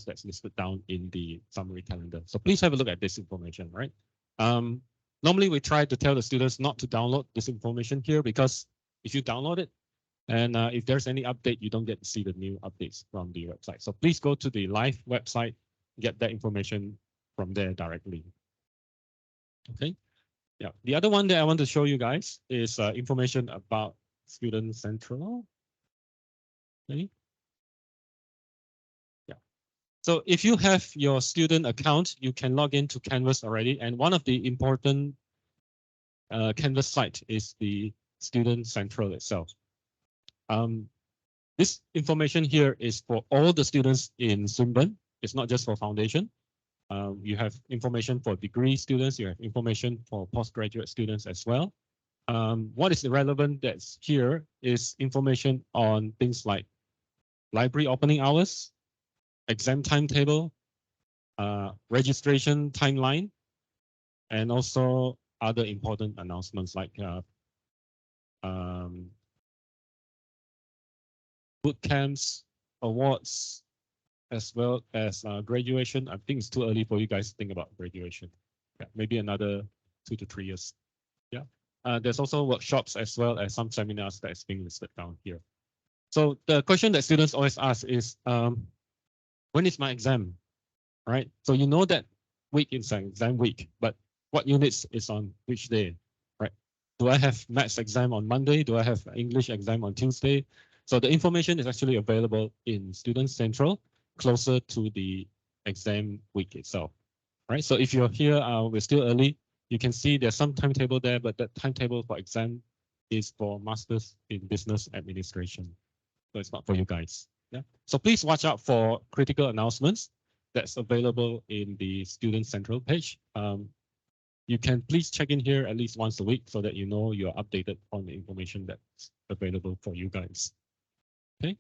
that's listed down in the summary calendar. So please have a look at this information, right? Normally we try to tell the students not to download this information here, because if you download it, and if there's any update, you don't get to see the new updates from the website. So please go to the live website, get that information from there directly. Okay. Yeah. The other one that I want to show you guys is information about Student Central. Okay. Yeah. So if you have your student account, you can log into Canvas already. And one of the important Canvas site is the Student Central itself. This information here is for all the students in Swinburne. It's not just for foundation. You have information for degree students. You have information for postgraduate students as well. What is relevant that's here is information on things like library opening hours, exam timetable, registration timeline, and also other important announcements like boot camps, awards, as well as graduation. I think it's too early for you guys to think about graduation. Yeah, maybe another 2 to 3 years. Yeah. There's also workshops as well as some seminars that is being listed down here. So the question that students always ask is, when is my exam? Right? So you know that week is an exam week, but what units is on which day? Right? Do I have maths exam on Monday? Do I have English exam on Tuesday? So the information is actually available in Student Central, closer to the exam week itself, right? So if you're here, we're still early, you can see there's some timetable there, but that timetable for exam is for Masters in Business Administration. So it's not for you guys. Yeah. So please watch out for critical announcements that's available in the Student Central page. You can please check in here at least once a week so that you know you're updated on the information that's available for you guys. Okay.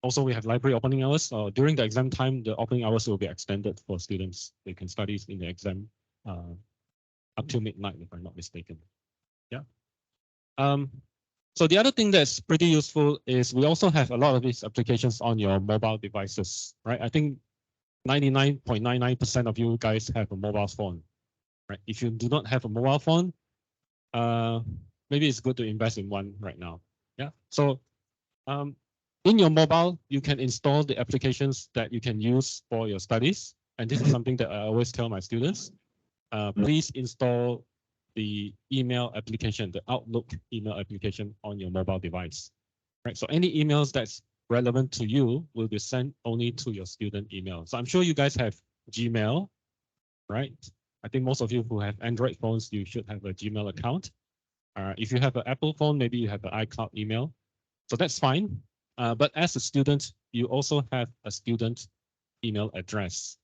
Also, we have library opening hours. During the exam time, the opening hours will be extended for students. They can study in the exam up to midnight, if I'm not mistaken. Yeah. So the other thing that's pretty useful is we also have a lot of these applications on your mobile devices, right? I think 99.99% of you guys have a mobile phone, right? If you do not have a mobile phone, maybe it's good to invest in one right now. Yeah. So in your mobile, you can install the applications that you can use for your studies. And this is something that I always tell my students. Please install the email application, the Outlook email application on your mobile device. Right. So any emails that's relevant to you will be sent only to your student email. So I'm sure you guys have Gmail, right? I think most of you who have Android phones, you should have a Gmail account. If you have an Apple phone, maybe you have an iCloud email. So that's fine. But as a student, you also have a student email address.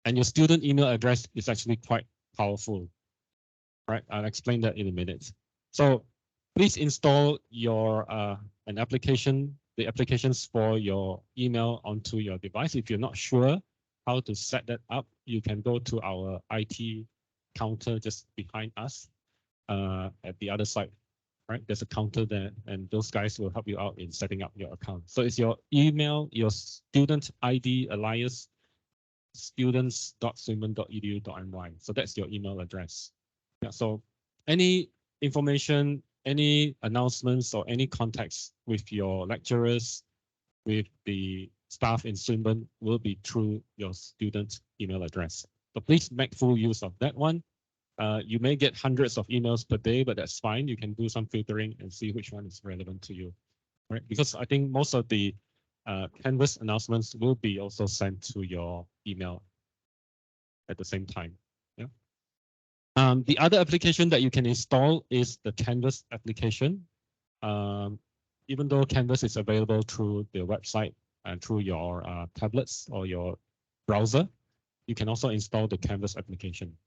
And your student email address is actually quite powerful, right? I'll explain that in a minute. So please install your an application, the applications for your email onto your device. If you're not sure how to set that up, you can go to our IT counter just behind us at the other side. Right, there's a counter there, and those guys will help you out in setting up your account. So it's your email, your student ID alias students.swinburne.edu.my. So that's your email address. Yeah. So any information, any announcements, or any contacts with your lecturers, with the staff in Swinburne will be through your student email address. So please make full use of that one. You may get hundreds of emails per day, but that's fine. You can do some filtering and see which one is relevant to you, right? Because I think most of the Canvas announcements will be also sent to your email at the same time. Yeah. The other application that you can install is the Canvas application. Even though Canvas is available through the website and through your tablets or your browser, you can also install the Canvas application.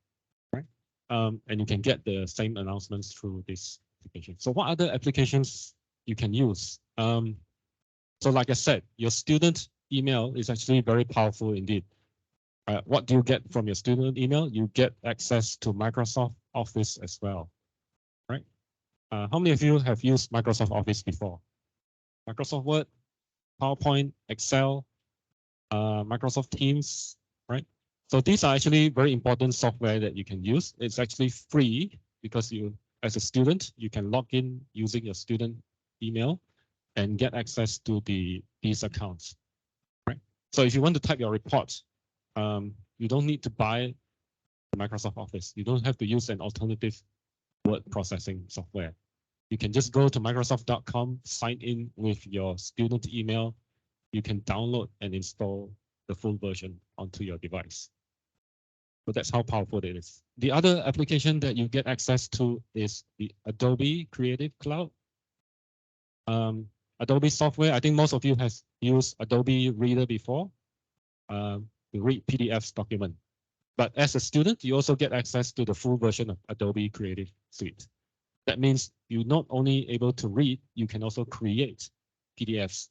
And you can get the same announcements through this application. So what other applications you can use? So like I said, your student email is actually very powerful indeed. What do you get from your student email? You get access to Microsoft Office as well, right? How many of you have used Microsoft Office before? Microsoft Word, PowerPoint, Excel. Microsoft Teams, right? So these are actually very important software that you can use. It's actually free because you, as a student, you can log in using your student email and get access to these accounts, right? So if you want to type your reports, you don't need to buy Microsoft Office. You don't have to use an alternative word processing software. You can just go to Microsoft.com, sign in with your student email. You can download and install the full version onto your device. So that's how powerful it is. The other application that you get access to is the Adobe Creative Cloud. Adobe software, I think most of you has used Adobe Reader before to read PDFs document. But as a student, you also get access to the full version of Adobe Creative Suite. That means you're not only able to read, you can also create PDFs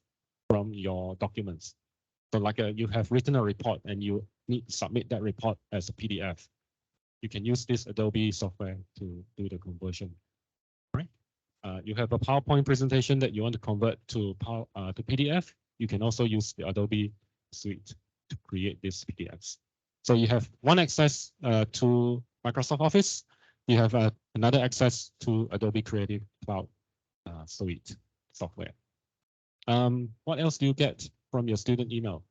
from your documents. So like you have written a report and you need to submit that report as a PDF. You can use this Adobe software to do the conversion, right? You have a PowerPoint presentation that you want to convert to PDF. You can also use the Adobe Suite to create these PDFs. So you have one access to Microsoft Office. You have another access to Adobe Creative Cloud Suite software. What else do you get from your student email?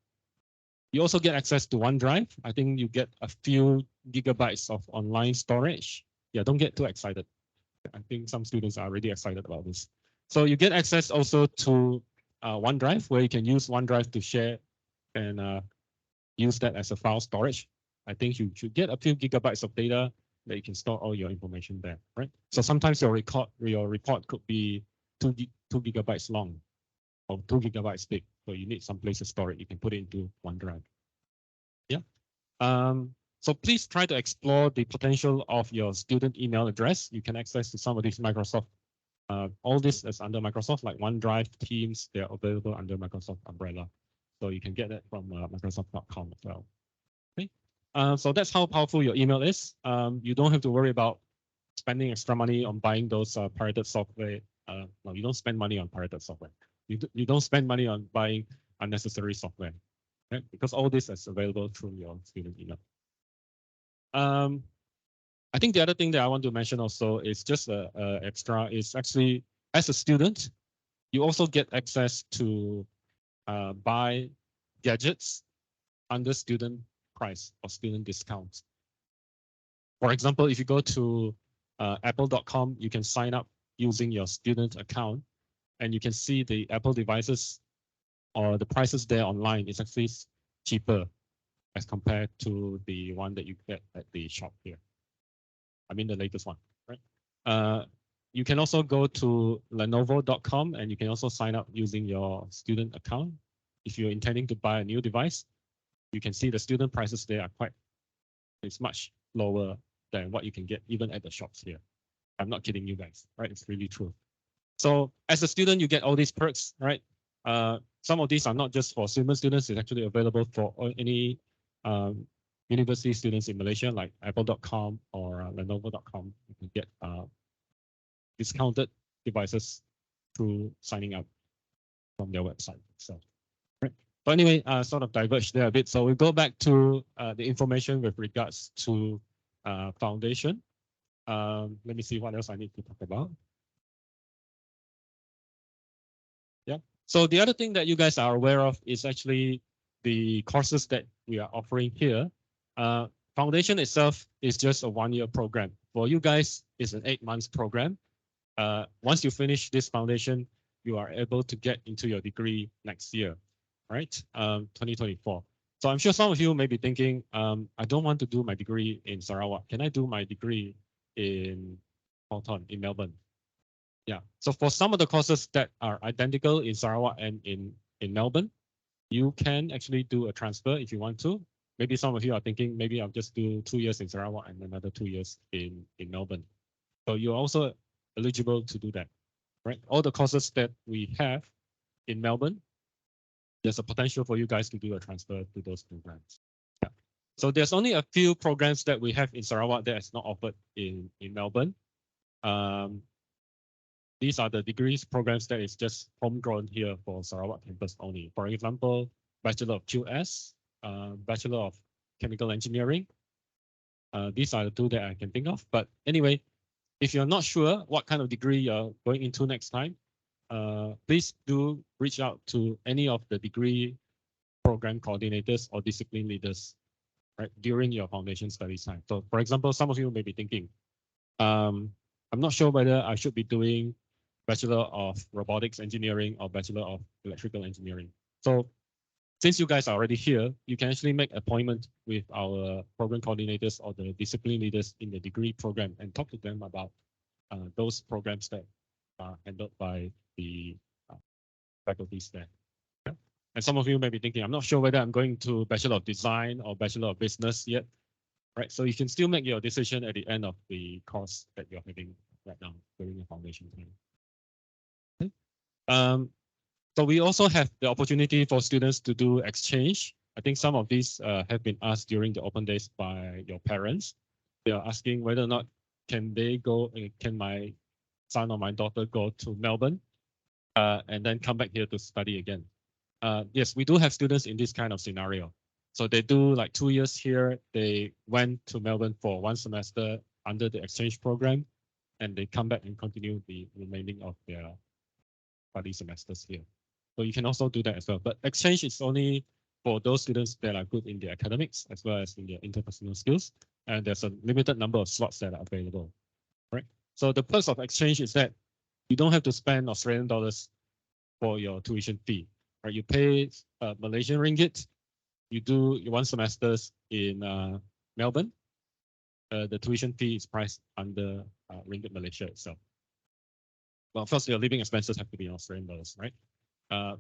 You also get access to OneDrive. I think you get a few gigabytes of online storage. Yeah, don't get too excited. I think some students are already excited about this. So you get access also to OneDrive, where you can use OneDrive to share and use that as a file storage. I think you should get a few gigabytes of data that you can store all your information there, right? So sometimes your report could be 2 gigabytes long or 2 gigabytes big. So you need some place to store it. You can put it into OneDrive. Yeah. So please try to explore the potential of your student email address. You can access to some of these Microsoft. All this is under Microsoft, like OneDrive, Teams. They're available under Microsoft umbrella. So you can get that from Microsoft.com as well. Okay. So that's how powerful your email is. You don't have to worry about spending extra money on buying those pirated software. No, you don't spend money on pirated software. You don't spend money on buying unnecessary software, right? Because all this is available through your student email. I think the other thing that I want to mention also is just extra is actually, as a student, you also get access to buy gadgets under student price or student discounts. For example, if you go to apple.com, you can sign up using your student account and you can see the Apple devices or the prices there online is actually cheaper as compared to the one that you get at the shop here. I mean the latest one, right? You can also go to lenovo.com and you can also sign up using your student account. If you're intending to buy a new device, you can see the student prices there are it's much lower than what you can get even at the shops here. I'm not kidding you guys, right? It's really true. So as a student, you get all these perks, right? Some of these are not just for Siemens students, it's actually available for any university students in Malaysia, like apple.com or lenovo.com. You can get discounted devices through signing up from their website. So, right. But anyway, sort of diverged there a bit. So we go back to the information with regards to foundation. Let me see what else I need to talk about. Yeah. So the other thing that you guys are aware of is actually the courses that we are offering here. Foundation itself is just a one-year program. For you guys, it's an 8-month program. Once you finish this foundation, you are able to get into your degree next year, right? 2024. So I'm sure some of you may be thinking, I don't want to do my degree in Sarawak. Can I do my degree in Houghton, in Melbourne? Yeah. So for some of the courses that are identical in Sarawak and in Melbourne, you can actually do a transfer if you want to. Maybe some of you are thinking, maybe I'll just do 2 years in Sarawak and another 2 years in Melbourne. So you're also eligible to do that, right? All the courses that we have in Melbourne, there's a potential for you guys to do a transfer to those programs. Yeah. So there's only a few programs that we have in Sarawak that is not offered in Melbourne. These are the degrees programs that is just homegrown here for Sarawak campus only. For example, Bachelor of QS, Bachelor of Chemical Engineering. These are the two that I can think of. But anyway, if you're not sure what kind of degree you're going into next time, please do reach out to any of the degree program coordinators or discipline leaders, right, during your foundation studies time. So for example, some of you may be thinking, I'm not sure whether I should be doing Bachelor of Robotics Engineering or Bachelor of Electrical Engineering. So since you guys are already here, you can actually make appointment with our program coordinators or the discipline leaders in the degree program and talk to them about those programs that are handled by the faculties there. Yeah. And some of you may be thinking, I'm not sure whether I'm going to Bachelor of Design or Bachelor of Business yet, right? So you can still make your decision at the end of the course that you're having right now during the foundation time. Okay. So we also have the opportunity for students to do exchange. I think some of these have been asked during the open days by your parents. They are asking whether or not can they go, can my son or my daughter go to Melbourne and then come back here to study again. Yes, we do have students in this kind of scenario. So they do like 2 years here. They went to Melbourne for 1 semester under the exchange program, and they come back and continue the remaining of their study semesters here. So you can also do that as well. But exchange is only for those students that are good in the academics as well as in their interpersonal skills. And there's a limited number of slots that are available, right? So the perks of exchange is that you don't have to spend Australian dollars for your tuition fee, right? You pay Malaysian ringgit. You do your 1 semesters in Melbourne. The tuition fee is priced under ringgit Malaysia itself. Well, first, your living expenses have to be in Australian dollars, right?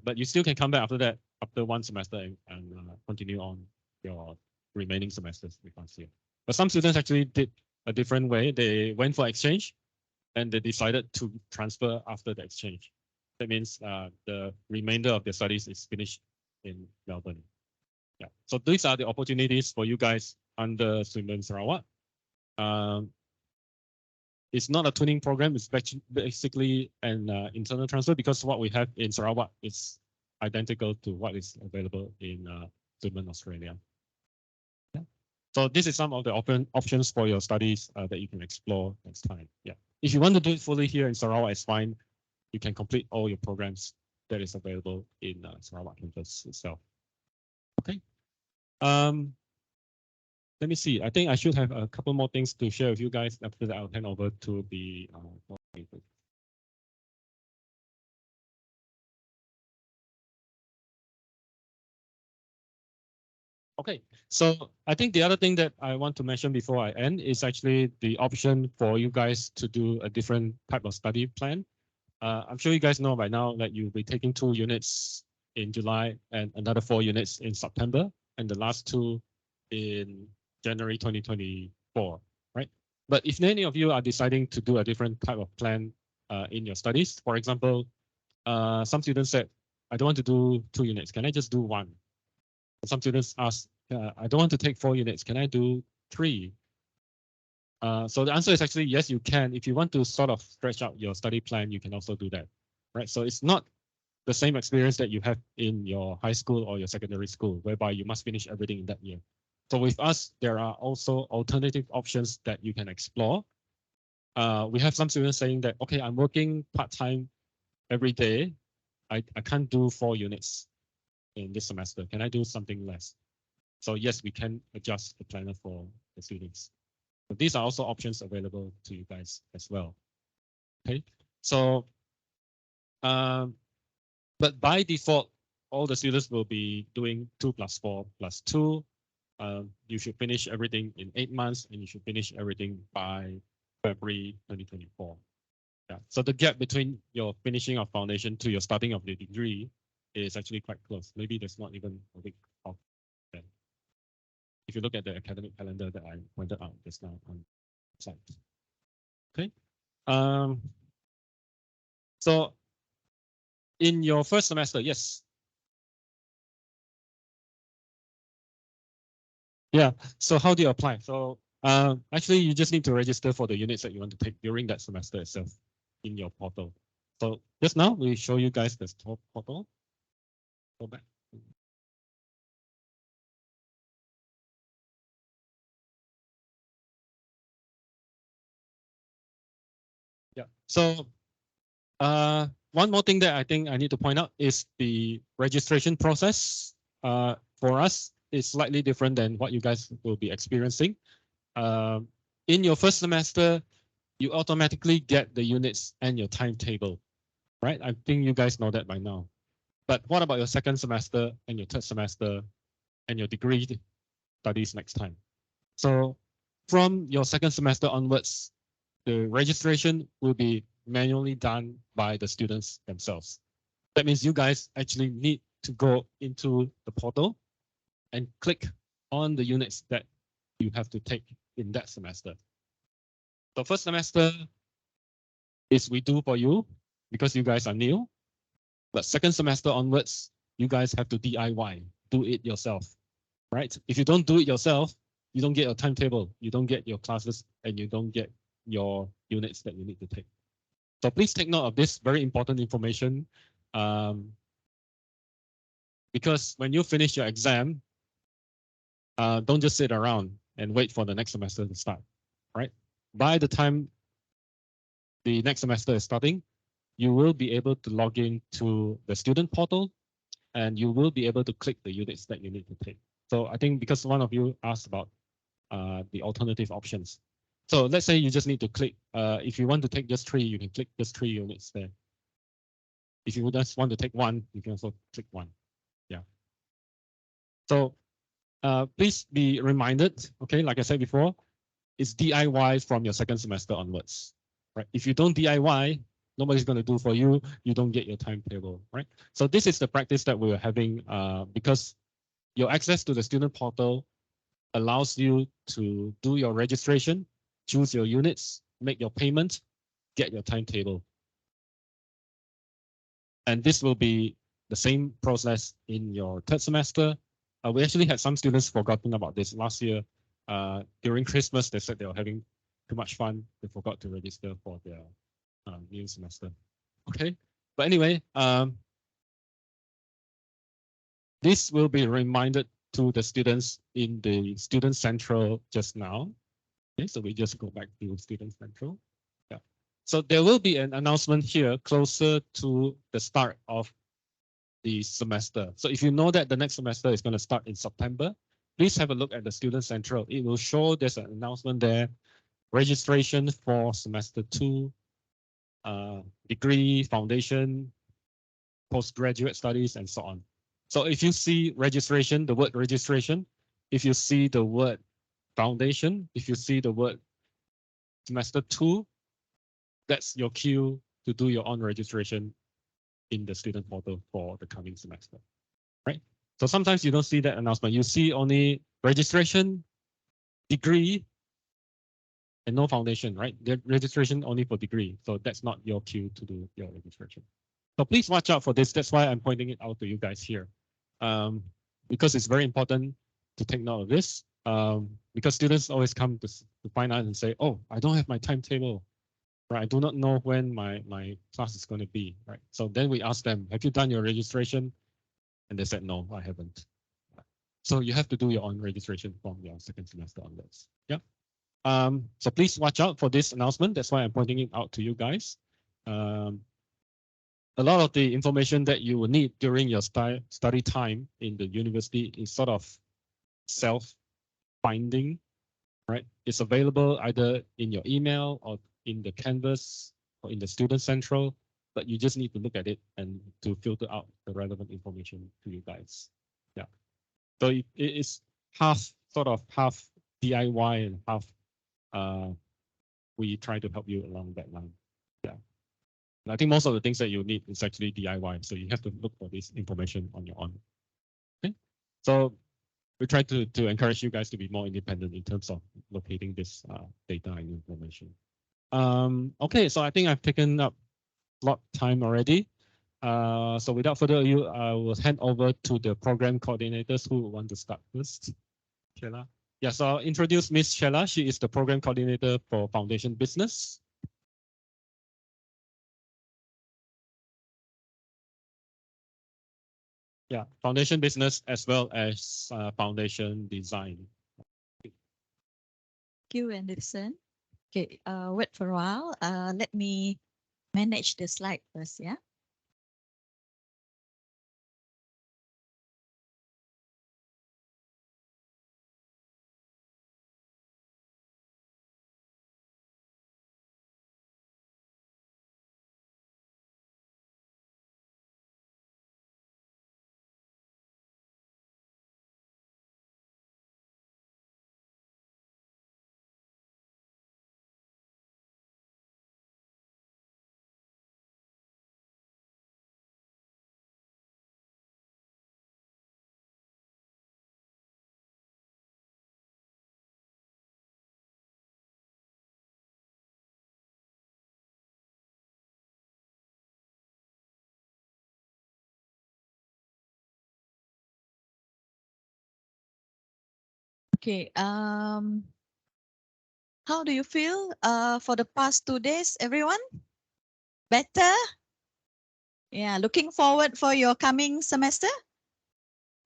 But you still can come back after that, after 1 semester, and continue on your remaining semesters with us here. But some students actually did a different way. They went for exchange, and they decided to transfer after the exchange. That means the remainder of their studies is finished in Melbourne. Yeah. So these are the opportunities for you guys under Swinburne Sarawak. It's not a twinning program. It's basically an internal transfer because what we have in Sarawak is identical to what is available in Swinburne, Australia. Yeah. So this is some of the options for your studies that you can explore next time. Yeah. If you want to do it fully here in Sarawak, it's fine. You can complete all your programs that is available in Sarawak campus itself. Okay. Let me see. I think I should have a couple more things to share with you guys. After that, I'll hand over to the moderator. Okay, so I think the other thing that I want to mention before I end is actually the option for you guys to do a different type of study plan. I'm sure you guys know by now that you'll be taking 2 units in July and another 4 units in September, and the last 2 in January 2024, right? But if any of you are deciding to do a different type of plan in your studies, for example, some students said, I don't want to do 2 units. Can I just do 1? Some students ask, I don't want to take 4 units. Can I do 3? So the answer is actually yes, you can. If you want to sort of stretch out your study plan, you can also do that, right? So it's not the same experience that you have in your high school or your secondary school, whereby you must finish everything in that year. So with us, there are also alternative options that you can explore. We have some students saying that, okay, I'm working part-time every day. I can't do 4 units in this semester. Can I do something less? So yes, we can adjust the planner for the students. But these are also options available to you guys as well. Okay, so but by default, all the students will be doing 2 + 4 + 2. You should finish everything in 8 months, and you should finish everything by February 2024. Yeah. So the gap between your finishing of foundation to your starting of the degree is actually quite close. Maybe there's not even a week off then. If you look at the academic calendar that I pointed out just now on the site. Okay. So in your first semester, yes. Yeah. So how do you apply? So actually, you just need to register for the units that you want to take during that semester itself in your portal. So just now we show you guys the portal. Go back. Yeah. So one more thing that I think I need to point out is the registration process for us is slightly different than what you guys will be experiencing. In your first semester, you automatically get the units and your timetable, right? I think you guys know that by now. But what about your second semester and your third semester and your degree studies next time? So from your second semester onwards, the registration will be manually done by the students themselves. That means you guys actually need to go into the portal and click on the units that you have to take in that semester. So first semester is we do for you because you guys are new. But second semester onwards, you guys have to DIY, do it yourself, right? If you don't do it yourself, you don't get your timetable, you don't get your classes, and you don't get your units that you need to take. So please take note of this very important information, because when you finish your exam, don't just sit around and wait for the next semester to start, right? By the time the next semester is starting, you will be able to log in to the student portal and you will be able to click the units that you need to take. So I think because one of you asked about the alternative options. So let's say you just need to click, if you want to take just 3, you can click just 3 units there. If you just want to take 1, you can also click 1. Yeah. So please be reminded, okay, like I said before, it's DIY from your second semester onwards, right? If you don't DIY, nobody's going to do for you. You don't get your timetable, right? So this is the practice that we're having because your access to the student portal allows you to do your registration, choose your units, make your payment, get your timetable. And this will be the same process in your third semester. We actually had some students forgotten about this last year. During Christmas, they said they were having too much fun. They forgot to register for their new semester. Okay, but anyway, this will be reminded to the students in the Student Central just now. Okay, so we just go back to Student Central. Yeah. So there will be an announcement here closer to the start of the semester. So if you know that the next semester is going to start in September, please have a look at the Student Central. It will show there's an announcement there, registration for semester 2, degree, foundation, postgraduate studies, and so on. So if you see registration, the word registration, if you see the word foundation, if you see the word semester 2, that's your cue to do your own registration in the student portal for the coming semester, right? So sometimes you don't see that announcement. You see only registration, degree, and no foundation, right? The registration only for degree. So that's not your cue to do your registration. So please watch out for this. That's why I'm pointing it out to you guys here. Because it's very important to take note of this. Because students always come to find out and say, oh, I don't have my timetable. Right, I do not know when my class is going to be, right? So then we ask them, have you done your registration? And they said, no, I haven't. So you have to do your own registration from your second semester onwards. Yeah. So please watch out for this announcement. That's why I'm pointing it out to you guys. A lot of the information that you will need during your study time in the university is sort of self-finding, right? It's available either in your email or in the Canvas or in the Student Central, but you just need to look at it and to filter out the relevant information to you guys. Yeah. So it is half DIY and half we try to help you along that line. Yeah. And I think most of the things that you need is actually DIY. So you have to look for this information on your own. Okay. So we try to encourage you guys to be more independent in terms of locating this data and information. Okay, so I think I've taken up a lot of time already. So without further ado, I will hand over to the program coordinators who want to start first. Sheila. Yeah, so I'll introduce Miss Sheila. She is the program coordinator for Foundation Business. Yeah, Foundation Business as well as Foundation Design. Thank you, Anderson. Okay, wait for a while. Let me manage the slide first, yeah. Okay, how do you feel for the past 2 days, everyone? Better? Yeah, looking forward for your coming semester?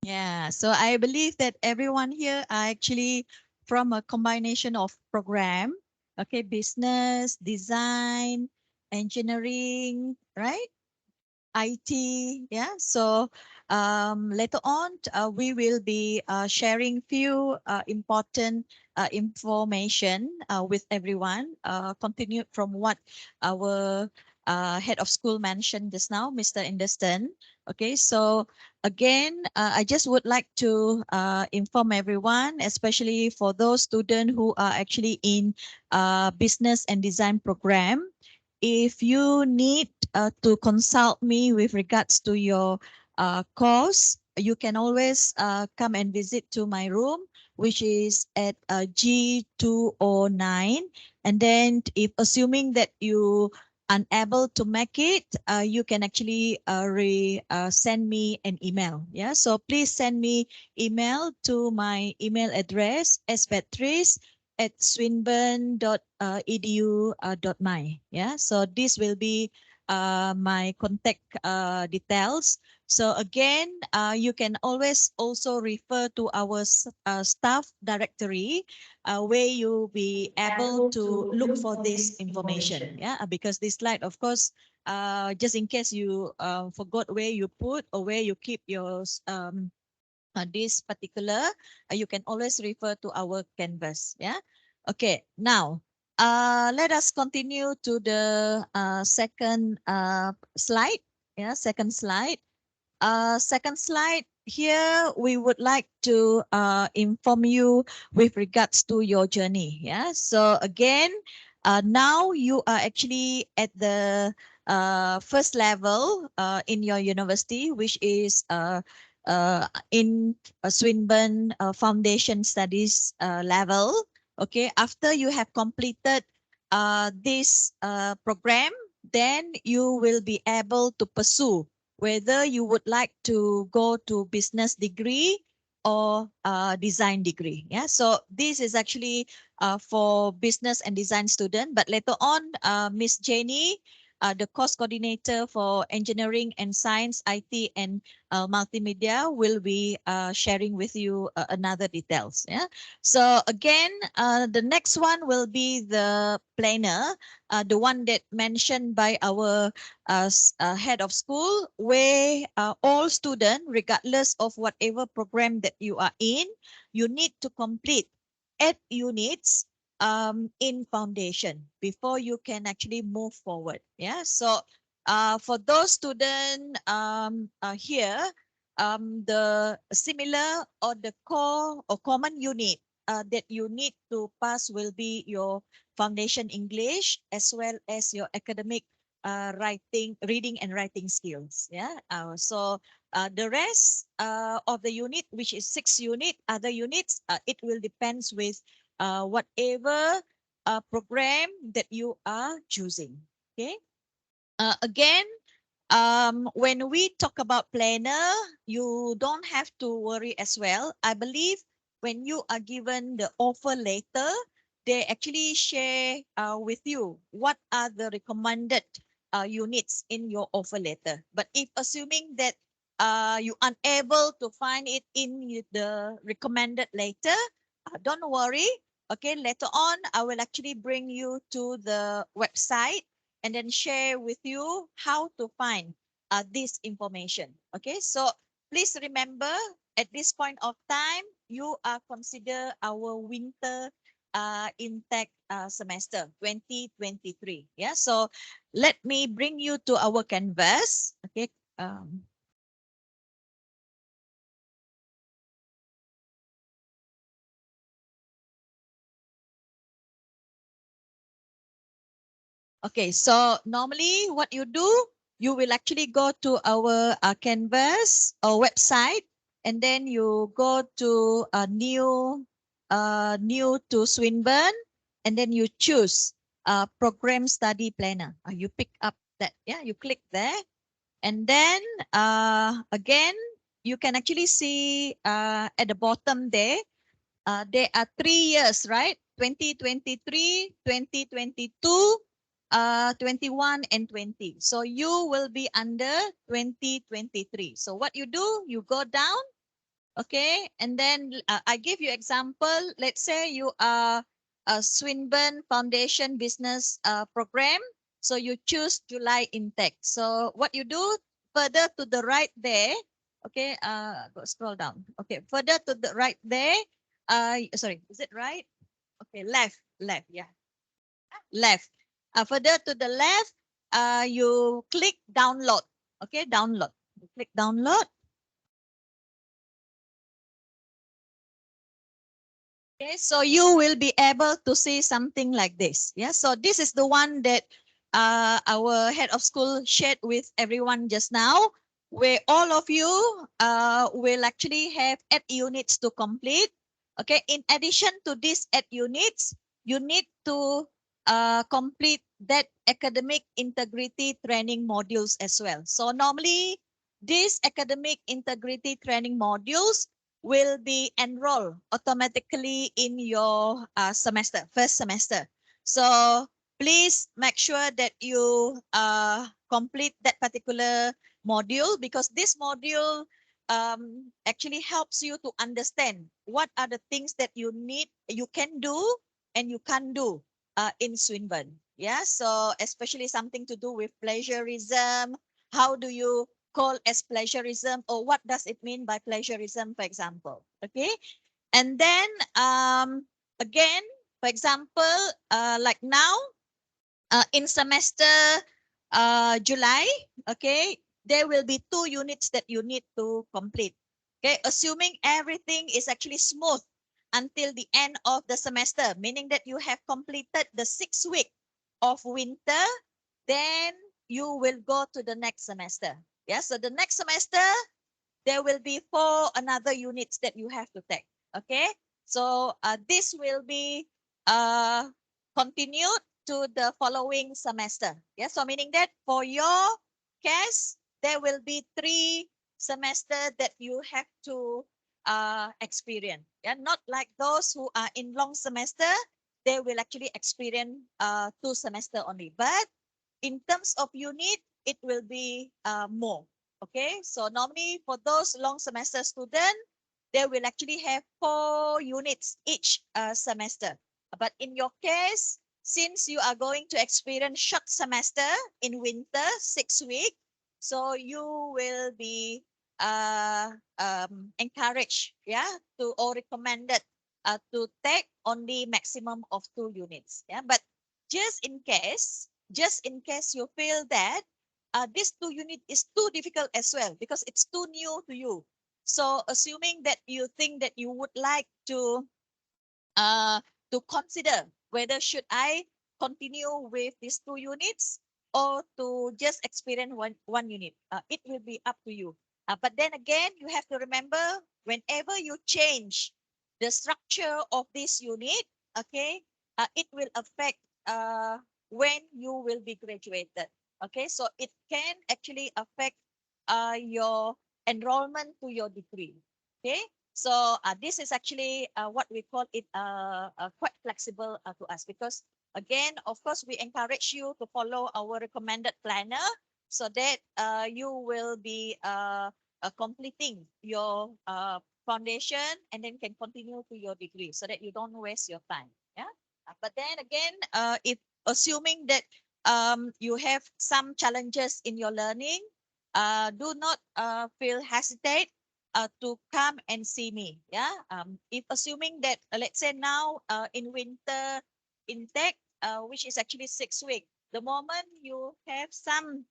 Yeah, so I believe that everyone here are actually from a combination of program, okay, business, design, engineering, right? IT, yeah. So later on, we will be sharing few important information with everyone. Continued from what our head of school mentioned just now, Mr. Anderson. Okay, so again, I just would like to inform everyone, especially for those students who are actually in business and design program. If you need to consult me with regards to your course, you can always come and visit to my room, which is at G209. And then if assuming that you unable to make it, you can actually send me an email. Yeah, so please send me email to my email address sbeatrice@swinburne.edu.my. Yeah, so this will be my contact details. So again, you can always also refer to our staff directory where you'll be able to look for this information. Yeah, because this slide, of course, just in case you forgot where you put or where you keep your this particular, you can always refer to our canvas. Yeah. Okay. Now, let us continue to the second slide. Yeah, second slide. Second slide. Here, we would like to inform you with regards to your journey. Yeah. So again, now you are actually at the first level in your university, which is in Swinburne Foundation Studies level. Okay, after you have completed this program, then you will be able to pursue whether you would like to go to business degree or design degree. Yeah, so this is actually for business and design student. But later on, Miss Jenny, the course coordinator for engineering and science, IT, and multimedia, will be sharing with you another details. Yeah. So again, the next one will be the planner, the one that mentioned by our head of school, where all students, regardless of whatever program that you are in, you need to complete 8 units in foundation before you can actually move forward. Yeah. So for those students here, the similar or the core or common unit that you need to pass will be your foundation English as well as your academic reading and writing skills. Yeah. The rest of the unit, which is 6 unit, other units, it will depends with whatever program that you are choosing. Okay. Again, when we talk about planner, you don't have to worry as well. I believe when you are given the offer letter, they actually share with you what are the recommended units in your offer letter. But if assuming that you unable to find it in the recommended letter, don't worry. Okay, later on, I will actually bring you to the website and then share with you how to find this information. Okay, so please remember at this point of time, you are considered our winter intake semester 2023. Yeah, so let me bring you to our canvas. Okay. Okay, so normally what you do, you will actually go to our Canvas website, and then you go to new to Swinburne, and then you choose program study planner. You pick up that, yeah, you click there, and then again, you can actually see at the bottom there are 3 years, right? 2023, 2022, 21 and 20. So you will be under 2023. So what you do, you go down, okay? And then I give you example. Let's say you are a Swinburne Foundation Business Program. So you choose July intake. So what you do, further to the right there, okay, go scroll down. Okay, further to the right there, sorry, is it right? Okay, left, yeah, left. Further to the left, you click download. Okay, download. You click download. Okay, so you will be able to see something like this. Yeah, so this is the one that our head of school shared with everyone just now, where all of you will actually have 8 units to complete. Okay, in addition to these 8 units, you need to complete that academic integrity training modules as well. So normally, these academic integrity training modules will be enrolled automatically in your first semester. So please make sure that you complete that particular module, because this module actually helps you to understand what are the things that you can do and you can't do in Swinburne. Yeah, so especially something to do with plagiarism. How do you call as plagiarism, or what does it mean by plagiarism, for example? Okay, and then again, for example, like now in semester July, okay, there will be 2 units that you need to complete. Okay, assuming everything is actually smooth until the end of the semester, meaning that you have completed the 6 week of winter, then you will go to the next semester. Yeah, so the next semester, there will be 4 another units that you have to take. Okay, so this will be uh, continued to the following semester. Yeah, so meaning that for your case, there will be 3 semester that you have to experience. Yeah, not like those who are in long semester, they will actually experience 2 semester only. But in terms of unit, it will be more. Okay, so normally for those long semester students, they will actually have 4 units each semester. But in your case, since you are going to experience short semester in winter, 6 weeks, so you will be encouraged, yeah, to or recommended to take only maximum of 2 units. Yeah, but just in case you feel that this 2 unit is too difficult as well because it's too new to you. So assuming that you think that you would like uh, to consider whether should I continue with these 2 units or to just experience one unit, it will be up to you. But then again, you have to remember whenever you change the structure of this unit, okay, it will affect when you will be graduated. Okay, so it can actually affect your enrollment to your degree. Okay, so this is actually what we call it quite flexible to us, because again, of course, we encourage you to follow our recommended planner so that you will be completing your foundation and then can continue to your degree so that you don't waste your time. But then again, if assuming that you have some challenges in your learning, do not feel hesitate to come and see me. Yeah. If assuming that let's say now in winter intake, which is actually 6 weeks, the moment you have some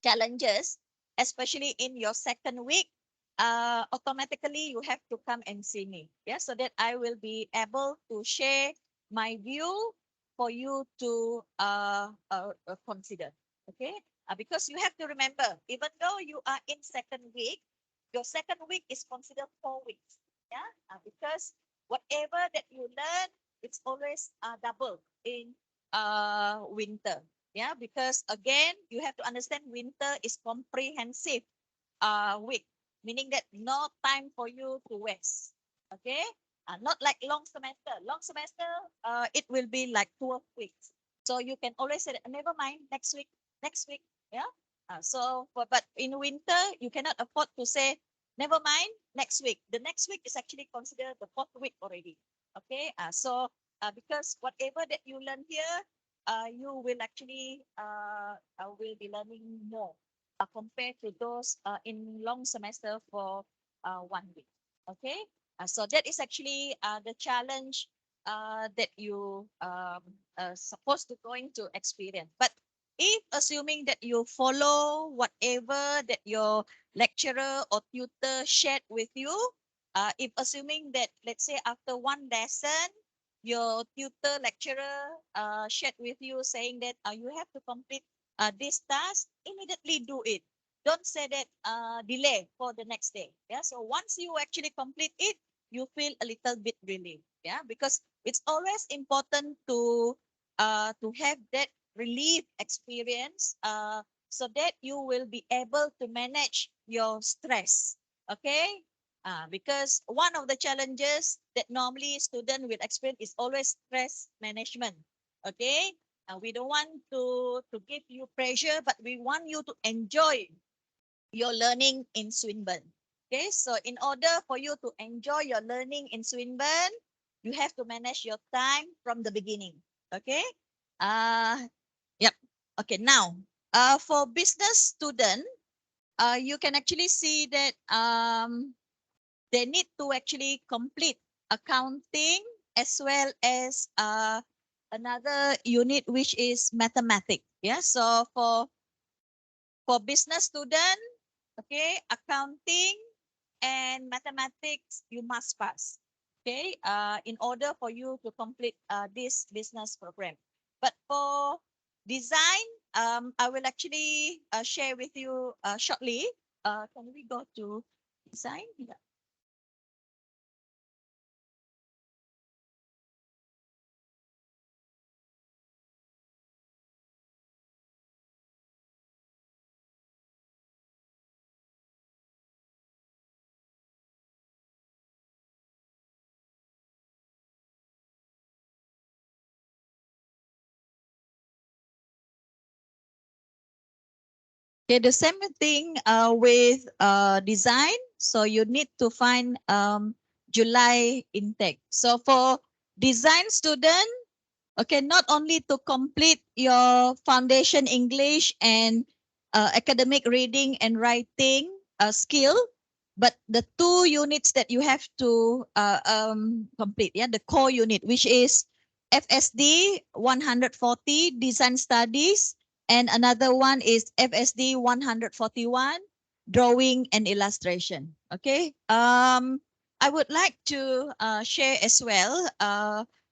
challenges, especially in your second week, automatically you have to come and see me. Yeah, so that I will be able to share my view for you to consider. Okay, because you have to remember, even though you are in second week, your second week is considered 4 weeks. Yeah, because whatever that you learn, it's always double in winter. Yeah, because again, you have to understand winter is comprehensive week, meaning that no time for you to waste. Okay, not like long semester. Long semester, it will be like 12 weeks. So you can always say, never mind, next week. Yeah. So, but in winter, you cannot afford to say, never mind, next week. The next week is actually considered the fourth week already. Okay. So, because whatever that you learn here, you will actually will be learning more compared to those in long semester for 1 week. Okay, so that is actually the challenge that you supposed to going to experience. But if assuming that you follow whatever that your lecturer or tutor shared with you, if assuming that let's say after one lesson your tutor lecturer shared with you saying that you have to complete this task, immediately do it. Don't say that delay for the next day. Yeah. So once you actually complete it, you feel a little bit relieved. Yeah. Because it's always important to have that relief experience so that you will be able to manage your stress. Okay. Because one of the challenges that normally student will experience is always stress management. Okay, we don't want to give you pressure, but we want you to enjoy your learning in Swinburne. Okay, so in order for you to enjoy your learning in Swinburne, you have to manage your time from the beginning. Okay, uh, yep. Okay, now for business student, you can actually see that they need to actually complete accounting as well as another unit which is mathematics. Yeah, so for business student, okay, accounting and mathematics you must pass. Okay, in order for you to complete this business program. But for design, I will actually share with you shortly. Can we go to design? Yeah. Okay, the same thing with design. So you need to find July intake. So for design student, okay, not only to complete your foundation English and academic reading and writing skill, but the 2 units that you have to complete, yeah, the core unit, which is FSD 140 design studies, and another one is FSD 141 drawing and illustration. Okay, I would like to share as well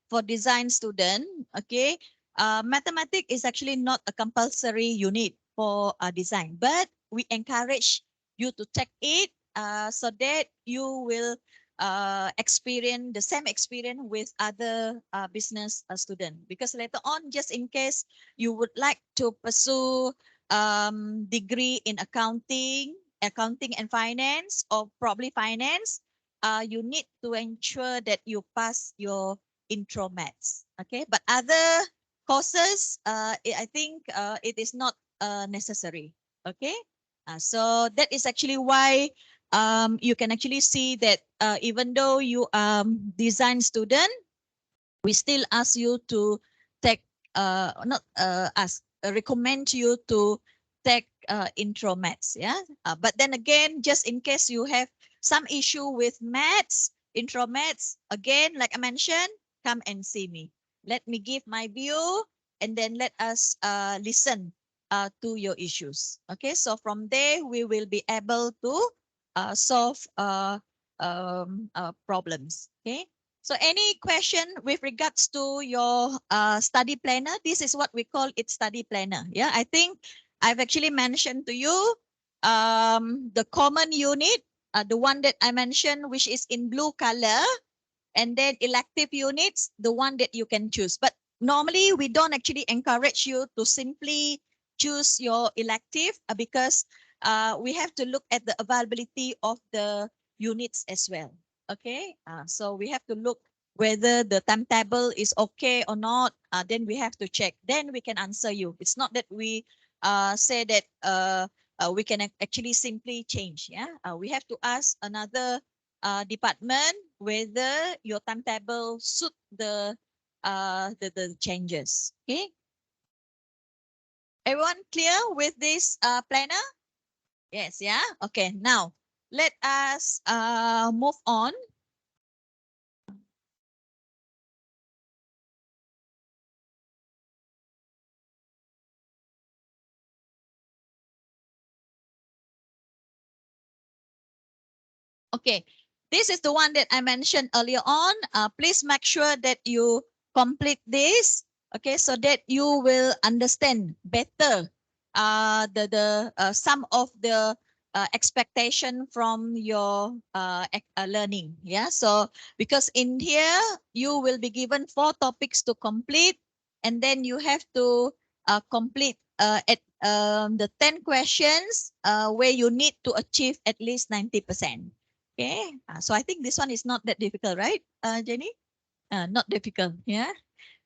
for design student. Okay, mathematics is actually not a compulsory unit for design, but we encourage you to take it so that you will experience the same experience with other business student. Because later on, just in case you would like to pursue degree in accounting and finance, or probably finance, you need to ensure that you pass your intro maths. Okay, but other courses, I think it is not necessary. Okay, so that is actually why you can actually see that even though you are design student, we still ask you to take, not recommend you to take intro maths. Yeah. But then again, just in case you have some issue with maths, intro maths, again, like I mentioned, come and see me. Let me give my view, and then let us listen to your issues. Okay. So from there, we will be able to solve problems. Okay. So any question with regards to your study planner? This is what we call it, study planner. Yeah, I think I've actually mentioned to you the common unit, the one that I mentioned, which is in blue color, and then elective units, the one that you can choose. But normally we don't actually encourage you to simply choose your elective because we have to look at the availability of the units as well. Okay, so we have to look whether the timetable is okay or not. Then we have to check. Then we can answer you. It's not that we say that we can actually simply change. Yeah, we have to ask another department whether your timetable suit the changes. Okay, everyone clear with this planner? Yes. Yeah. Okay. Now let us move on. Okay, this is the one that I mentioned earlier on. Please make sure that you complete this. Okay, so that you will understand better some of the expectation from your learning. Yeah, so because in here you will be given 4 topics to complete, and then you have to complete at the 10 questions where you need to achieve at least 90%. Okay, so I think this one is not that difficult, right, Jenny? Not difficult, yeah.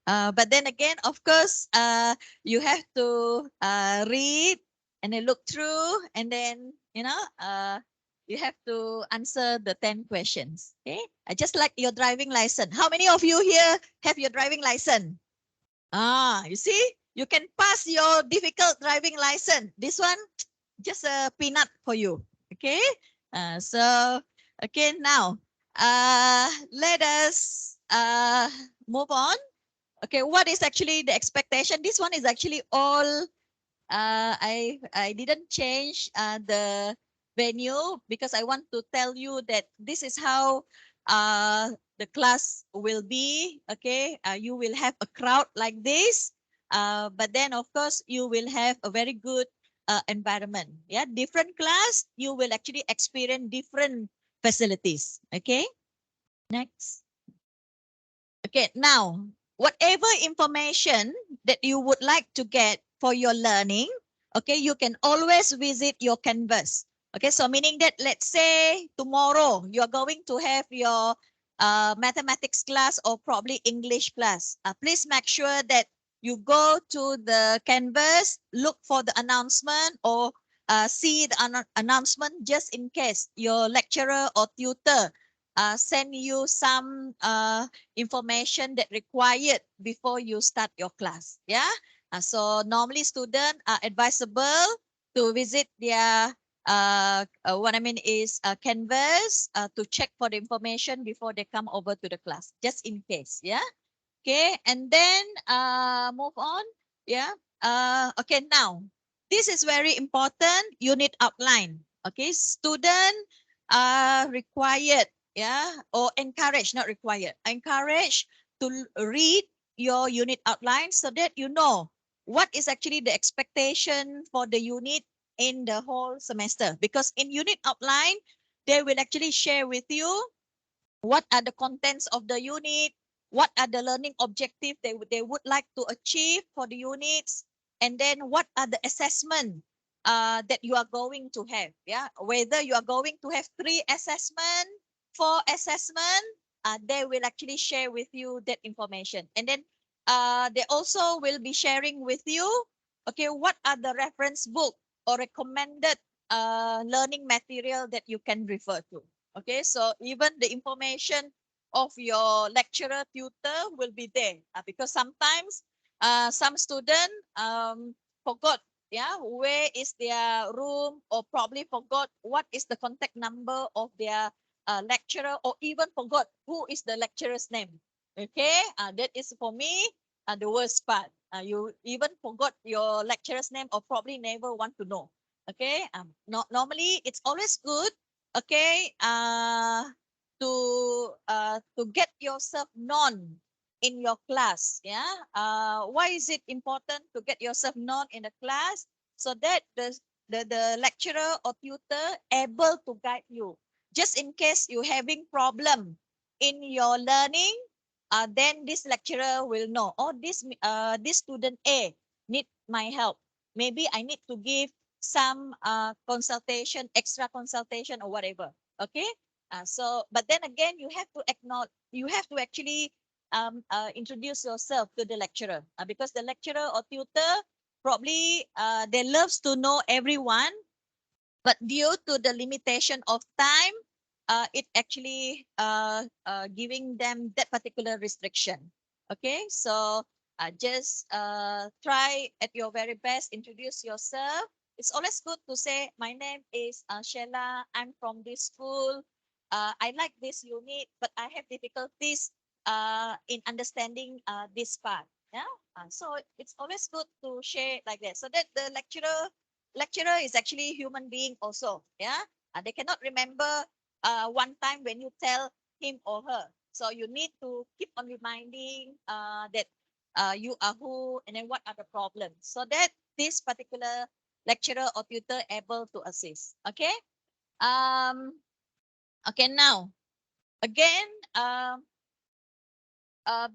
But then again, of course, you have to read and then look through, and then you have to answer the 10 questions. Okay, just like your driving license. How many of you here have your driving license? You see, you can pass your difficult driving license. This one, just a peanut for you. Okay, so okay, now let us move on. Okay, what is actually the expectation? This one is actually all I didn't change the venue because I want to tell you that this is how the class will be. Okay, you will have a crowd like this, but then of course you will have a very good environment. Yeah, different class, you will actually experience different facilities. Okay, next. Okay, now whatever information that you would like to get for your learning, okay, you can always visit your Canvas. Okay, so meaning that let's say tomorrow you're going to have your mathematics class or probably English class. Please make sure that you go to the Canvas, look for the announcement, or see the announcement just in case your lecturer or tutor send you some information that required before you start your class. Yeah. So normally students are advisable to visit their what I mean is Canvas to check for the information before they come over to the class, just in case. Yeah. Okay. And then move on. Yeah. Okay. Now, this is very important. Unit outline. Okay. Student required, yeah, or encouraged, not required, encouraged to read your unit outline so that you know what is actually the expectation for the unit in the whole semester. Because in unit outline, they will actually share with you what are the contents of the unit, what are the learning objectives they would like to achieve for the units, and then what are the assessment that you are going to have. Yeah, whether you are going to have 3 assessment, 4 assessment, they will actually share with you that information. And then they also will be sharing with you, okay, what are the reference book or recommended learning material that you can refer to. Okay, so even the information of your lecturer tutor will be there, because sometimes some student forgot, yeah, where is their room, or probably forgot what is the contact number of their lecturer, or even forgot who is the lecturer's name. Okay, that is for me the worst part. You even forgot your lecturer's name, or probably never want to know. Okay, normally it's always good, okay, to get yourself known in your class. Yeah, why is it important to get yourself known in the class? So that the lecturer or tutor able to guide you, just in case you having problem in your learning. Then this lecturer will know, oh, this student A need my help, maybe I need to give some consultation, extra consultation, or whatever. Okay, so but then again, you have to acknowledge, you have to actually introduce yourself to the lecturer, because the lecturer or tutor probably they loves to know everyone, but due to the limitation of time, it actually giving them that particular restriction. Okay, so just try at your very best, introduce yourself. It's always good to say, my name is Sheila, I'm from this school. I like this unit, but I have difficulties in understanding this part. Yeah, so it's always good to share like that, so that the lecturer is actually human being also. Yeah, they cannot remember one time when you tell him or her, so you need to keep on reminding that you are who, and then what are the problems, so that this particular lecturer or tutor able to assist. Okay, um okay, now again,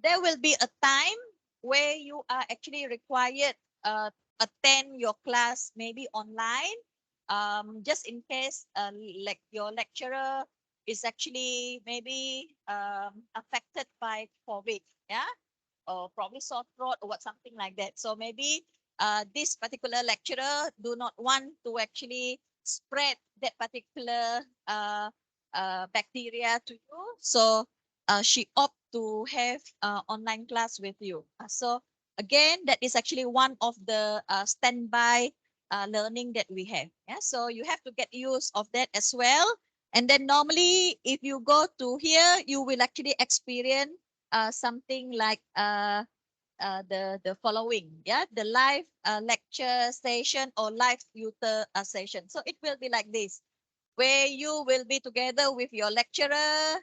there will be a time where you are actually required attend your class maybe online, just in case like your lecturer is actually maybe affected by COVID, yeah, or probably sore throat or what, something like that. So maybe this particular lecturer do not want to actually spread that particular bacteria to you. So she opt to have online class with you. So again, that is actually one of the standby learning that we have. Yeah, so you have to get use of that as well. And then normally, if you go to here, you will actually experience something like the following, yeah, the live lecture session or live tutor session. So it will be like this, where you will be together with your lecturer,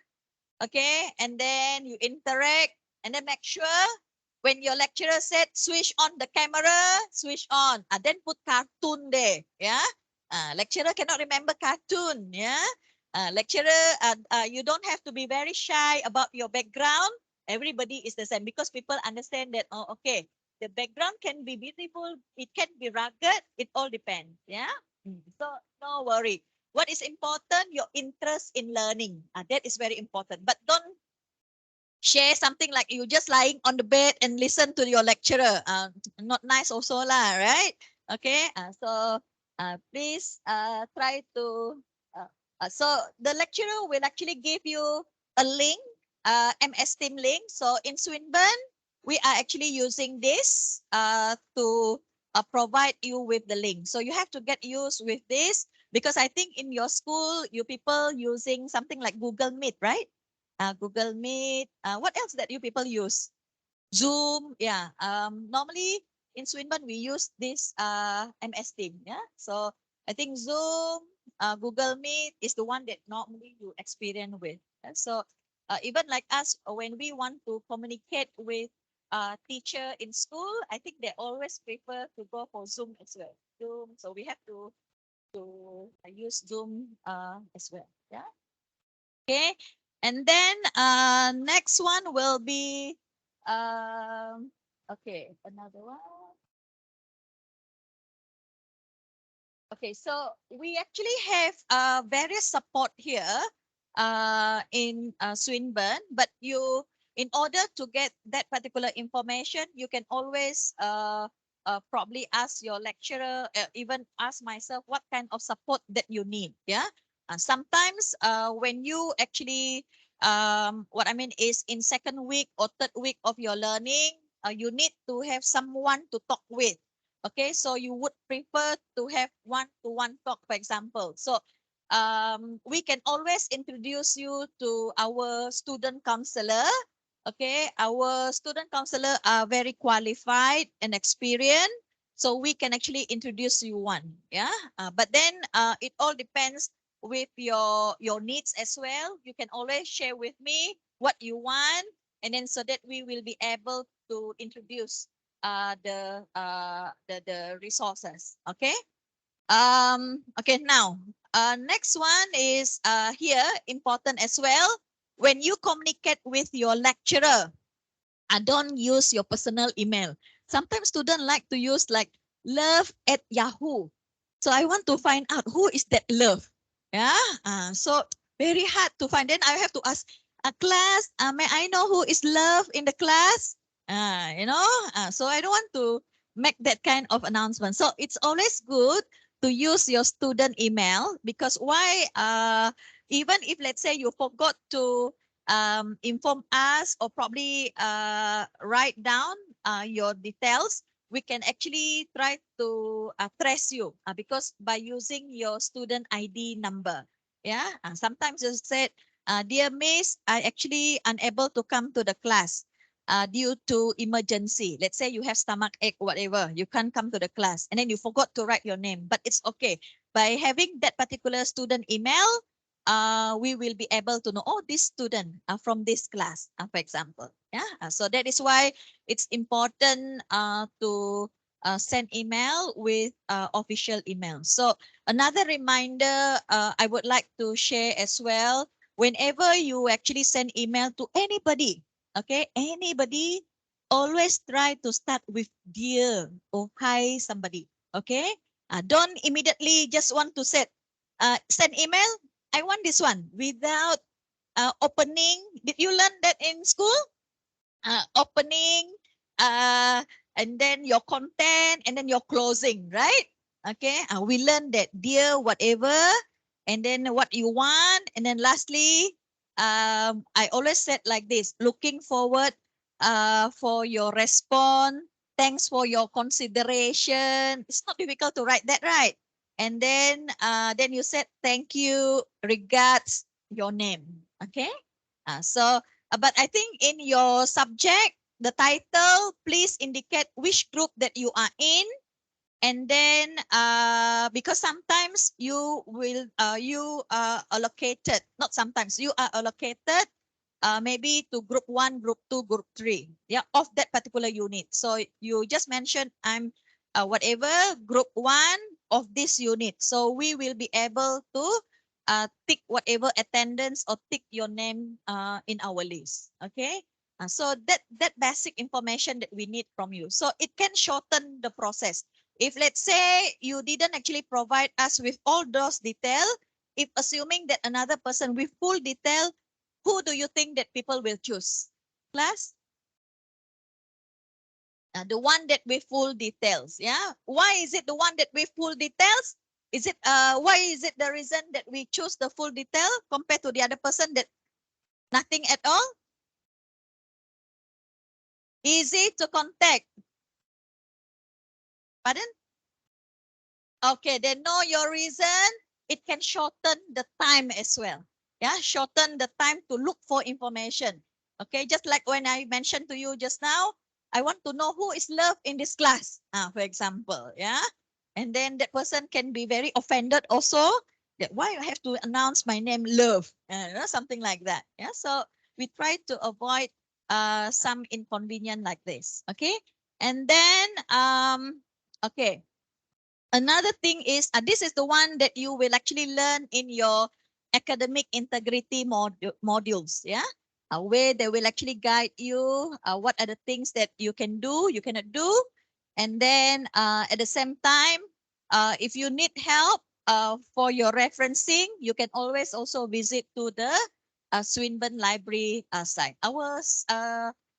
okay, and then you interact, and then make sure when your lecturer said switch on the camera, switch on, and then put cartoon there. Yeah, lecturer cannot remember cartoon. Yeah, lecturer, you don't have to be very shy about your background. Everybody is the same, because people understand that, oh, okay, the background can be beautiful, it can be rugged, it all depends. Yeah. So no worry, what is important, your interest in learning, that is very important. But don't share something like you just lying on the bed and listen to your lecturer, not nice also lah, right? Okay, so please try to so the lecturer will actually give you a link, MS Team link. So in Swinburne, we are actually using this to provide you with the link, so you have to get used with this, because I think in your school you people using something like Google Meet, right? Google Meet. What else that you people use? Zoom. Yeah. Normally in Swinburne we use this MS Team. Yeah. So I think Zoom, Google Meet is the one that normally you experience with. Yeah? So even like us, when we want to communicate with teacher in school, I think they always prefer to go for Zoom as well. Zoom. So we have to use Zoom as well. Yeah. Okay. And then next one will be okay, another one. Okay, so we actually have various support here in Swinburne, but you, in order to get that particular information, you can always probably ask your lecturer, even ask myself, what kind of support that you need. Yeah. Sometimes when you actually what I mean is in second week or third week of your learning, you need to have someone to talk with. Okay, so you would prefer to have one-to-one talk, for example. So we can always introduce you to our student counselor. Okay, our student counselor are very qualified and experienced, so we can actually introduce you one. Yeah, but then it all depends with your needs as well. You can always share with me what you want, and then so that we will be able to introduce the resources. Okay. Okay, now next one is here important as well. When you communicate with your lecturer, don't use your personal email. Sometimes students like to use like love at Yahoo. So I want to find out who is that love. Yeah. So very hard to find. Then I have to ask a class. May I know who is love in the class? So I don't want to make that kind of announcement. So it's always good to use your student email, because why? Even if let's say you forgot to inform us or probably write down your details, we can actually try to trace you because by using your student ID number. Yeah, sometimes you said, dear Miss, I actually unable to come to the class due to emergency. Let's say you have stomach ache, whatever, you can't come to the class, and then you forgot to write your name, but it's okay. By having that particular student email, we will be able to know, oh, this student from this class, for example. Yeah, so that is why it's important to send email with official email. So another reminder I would like to share as well, whenever you actually send email to anybody, okay, anybody, always try to start with dear or hi somebody, okay? Don't immediately just want to send email, I want this one, without opening. Did you learn that in school? Opening, uh, and then your content, and then your closing, right? Okay. We learned that dear whatever, and then what you want, and then lastly, I always said like this: looking forward for your response. Thanks for your consideration. It's not difficult to write that, right? And then you said thank you, regards, your name. Okay. So but I think in your subject, the title, please indicate which group that you are in. And then because sometimes you are allocated, not sometimes, you are allocated maybe to group 1, group 2, group 3, yeah, of that particular unit. So you just mentioned I'm whatever group 1 of this unit. So we will be able to tick whatever attendance or tick your name in our list. Okay. So that basic information that we need from you. So it can shorten the process. If let's say you didn't actually provide us with all those details, if assuming that another person with full detail, who do you think that people will choose? Class? The one that with full details. Yeah. Why is it the one that with full details? Is it why is it the reason that we choose the full detail compared to the other person that nothing at all? Easy to contact. Pardon? Okay, then know your reason. It can shorten the time as well. Yeah, shorten the time to look for information. Okay, just like when I mentioned to you just now, I want to know who is love in this class, for example. Yeah, and then that person can be very offended also. That why I have to announce my name, love, something like that. Yeah, so we try to avoid some inconvenience like this. Okay, and then okay. Another thing is, this is the one that you will actually learn in your academic integrity modules, yeah? Where they will actually guide you, what are the things that you can do, you cannot do. And then at the same time, if you need help for your referencing, you can always also visit to the Swinburne Library site. Our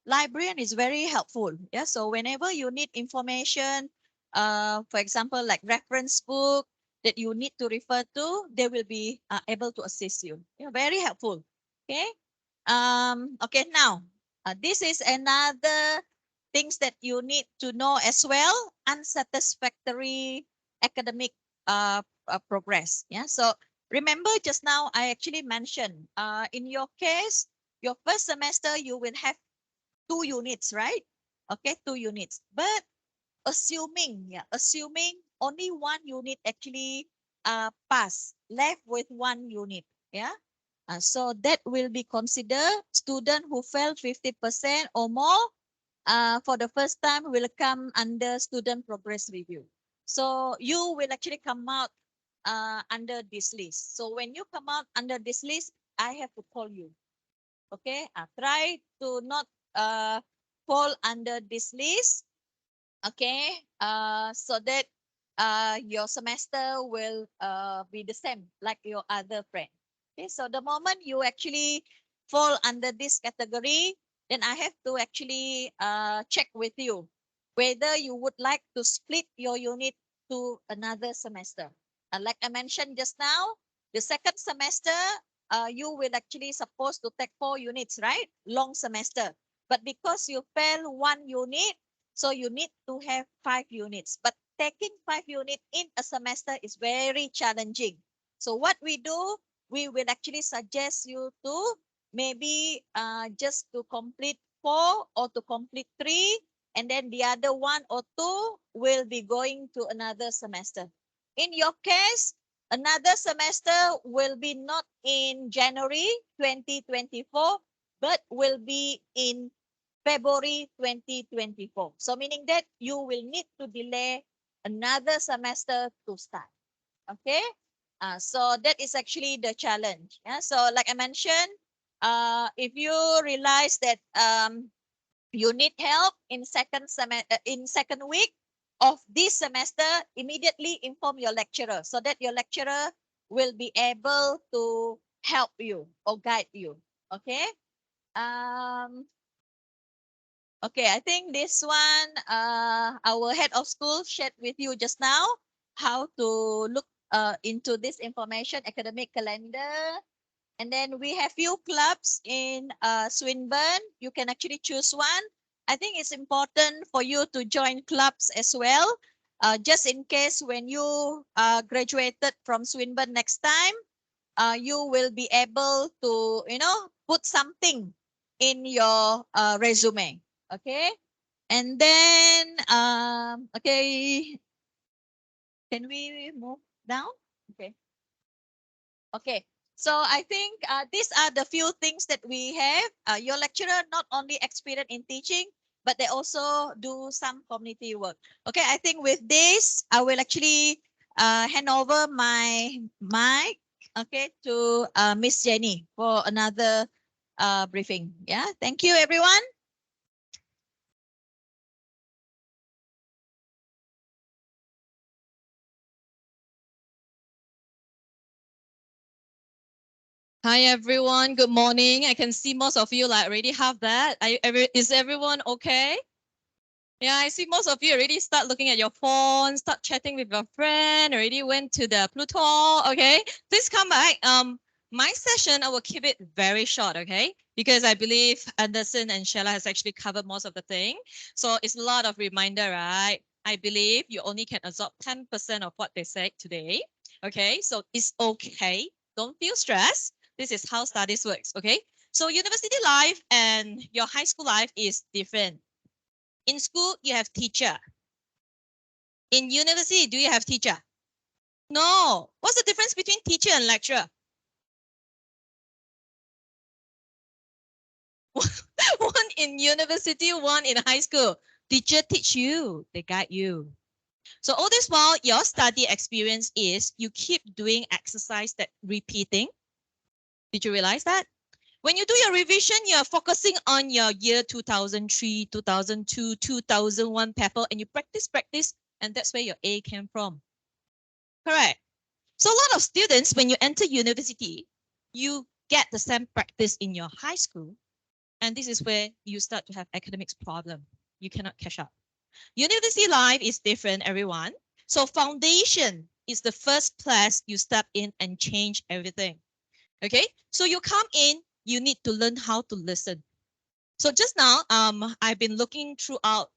librarian is very helpful, yeah? So whenever you need information, for example, like reference book that you need to refer to, they will be able to assist you. Yeah, very helpful. Okay. Okay, now this is another things that you need to know as well. Unsatisfactory academic progress. Yeah. So remember just now I actually mentioned in your case, your first semester you will have 2 units, right? Okay, 2 units. But assuming only 1 unit actually pass, left with 1 unit. Yeah. So that will be considered student who fail 50% or more for the first time will come under student progress review. So you will actually come out under this list. So when you come out under this list, I have to call you. Okay, try to not fall under this list. Okay, so that your semester will be the same like your other friend. Okay, so the moment you actually fall under this category, then I have to actually check with you whether you would like to split your unit to another semester. Like I mentioned just now, the second semester, you will actually supposed to take 4 units, right? Long semester. But because you fail 1 unit, so you need to have 5 units. But taking 5 units in a semester is very challenging. So what we do, we will actually suggest you to maybe just to complete 4 or to complete 3, and then the other 1 or 2 will be going to another semester. In your case, another semester will be not in January 2024, but will be in February 2024. So meaning that you will need to delay another semester to start. Okay. So that is actually the challenge. Yeah. So like I mentioned, if you realize that you need help in second week of this semester, immediately inform your lecturer so that your lecturer will be able to help you or guide you. Okay. Um, Okay, I think this one, our head of school shared with you just now how to look into this information, academic calendar. And then we have few clubs in Swinburne. You can actually choose one. I think it's important for you to join clubs as well. Just in case when you graduated from Swinburne next time, you will be able to, put something in your resume. Okay. And then, okay, can we move down? Okay. Okay. So I think these are the few things that we have. Your lecturer not only experienced in teaching, but they also do some community work. Okay. I think with this, I will actually hand over my mic, okay, to Miss Jenny for another briefing. Yeah. Thank you, everyone. Hi everyone, good morning. I can see most of you like already have that. Is everyone okay? Yeah, I see most of you already start looking at your phone, start chatting with your friend, already went to the Pluto. Okay, please come back. My session, I will keep it very short, okay? Because I believe Anderson and Sheila has actually covered most of the thing. So it's a lot of reminder, right? I believe you only can absorb 10% of what they said today. Okay, so it's okay. Don't feel stressed. This is how studies works, okay? So university life and your high school life is different. In school, you have teacher. In university, do you have teacher? No. What's the difference between teacher and lecturer? One in university, one in high school. Teacher teach you, they guide you. So all this while, your study experience is you keep doing exercise that repeating. Did you realize that? When you do your revision, you're focusing on your year 2003, 2002, 2001 paper, and you practice, and that's where your A came from. Correct. So a lot of students, when you enter university, you get the same practice in your high school. And this is where you start to have academics problem. You cannot catch up. University life is different, everyone. So foundation is the first place you step in and change everything. Okay, so you come in you need to learn how to listen. So just now, I've been looking throughout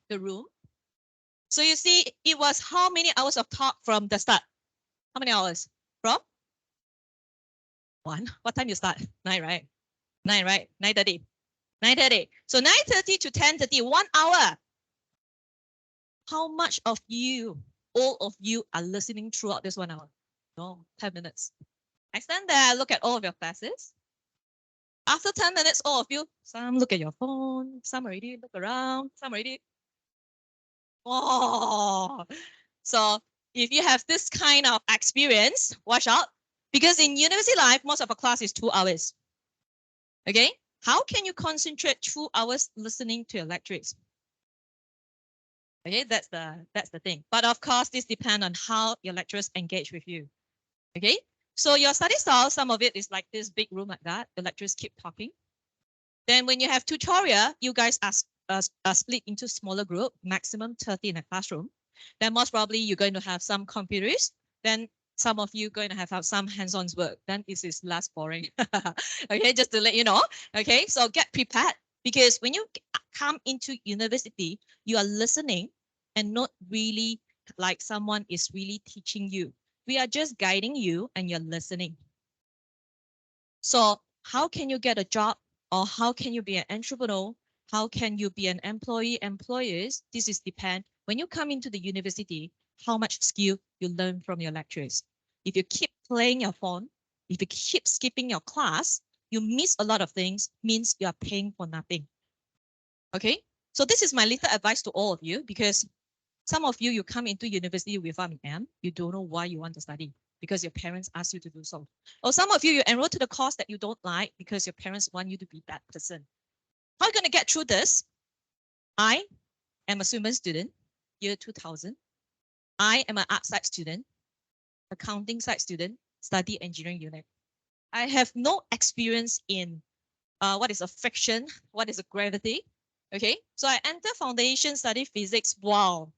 the room. So you see, it was how many hours of talk from the start? How many hours? From 1. What time you start? 9, right? 9, right? 9:30. 9:30. So 9:30 to 10:30, 1 hour. How much of you, all of you, are listening throughout this 1 hour? No, 10 minutes. I stand there, look at all of your classes. After 10 minutes, all of you, some look at your phone, some already look around, some already. Oh, so if you have this kind of experience, watch out, because in university life, most of a class is 2 hours. Okay, how can you concentrate 2 hours listening to your lectures? Okay, that's the thing. But of course, this depends on how your lecturers engage with you. Okay, so your study style, some of it is like this big room like that. The lecturers keep talking. Then when you have tutorial, you guys are split into smaller group, maximum 30 in a classroom. Then most probably you're going to have some computers. Then some of you going to have some hands-on work. Then this is less boring. Okay, just to let you know. Okay, so get prepared, because when you come into university, you are listening and not really like someone is really teaching you. We are just guiding you and you're listening. So how can you get a job, or how can you be an entrepreneur? How can you be an employee, employers? This is depend when you come into the university, how much skill you learn from your lecturers. If you keep playing your phone, if you keep skipping your class, you miss a lot of things, means you are paying for nothing. Okay, so this is my little advice to all of you, because some of you, you come into university without an M, you don't know why you want to study, because your parents ask you to do so. Or some of you, you enroll to the course that you don't like because your parents want you to be that person. How are you going to get through this? I am a Swinburne student, year 2000. I am an art side student, accounting side student, study engineering unit. I have no experience in what is a friction, what is a gravity. Okay, so I enter foundation, study physics. Wow,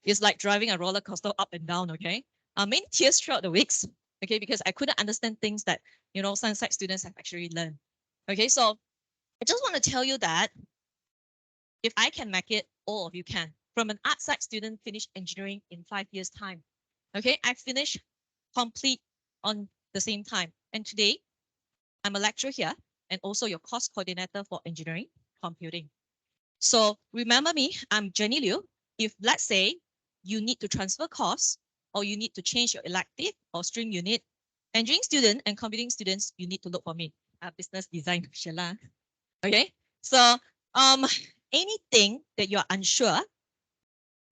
it's like driving a roller coaster up and down. Okay, many tears throughout the weeks. Okay, because I couldn't understand things that science side students have actually learned. Okay, so I just want to tell you that if I can make it, all of you can. From an art side student, finish engineering in 5 years' time. Okay, I finished complete on the same time. And today, I'm a lecturer here and also your course coordinator for engineering computing. So remember me, I'm Jenny Liu. If let's say you need to transfer course, or you need to change your elective or stream unit, engineering student and computing students, you need to look for me. Business design, Sheila. Okay, so anything that you're unsure,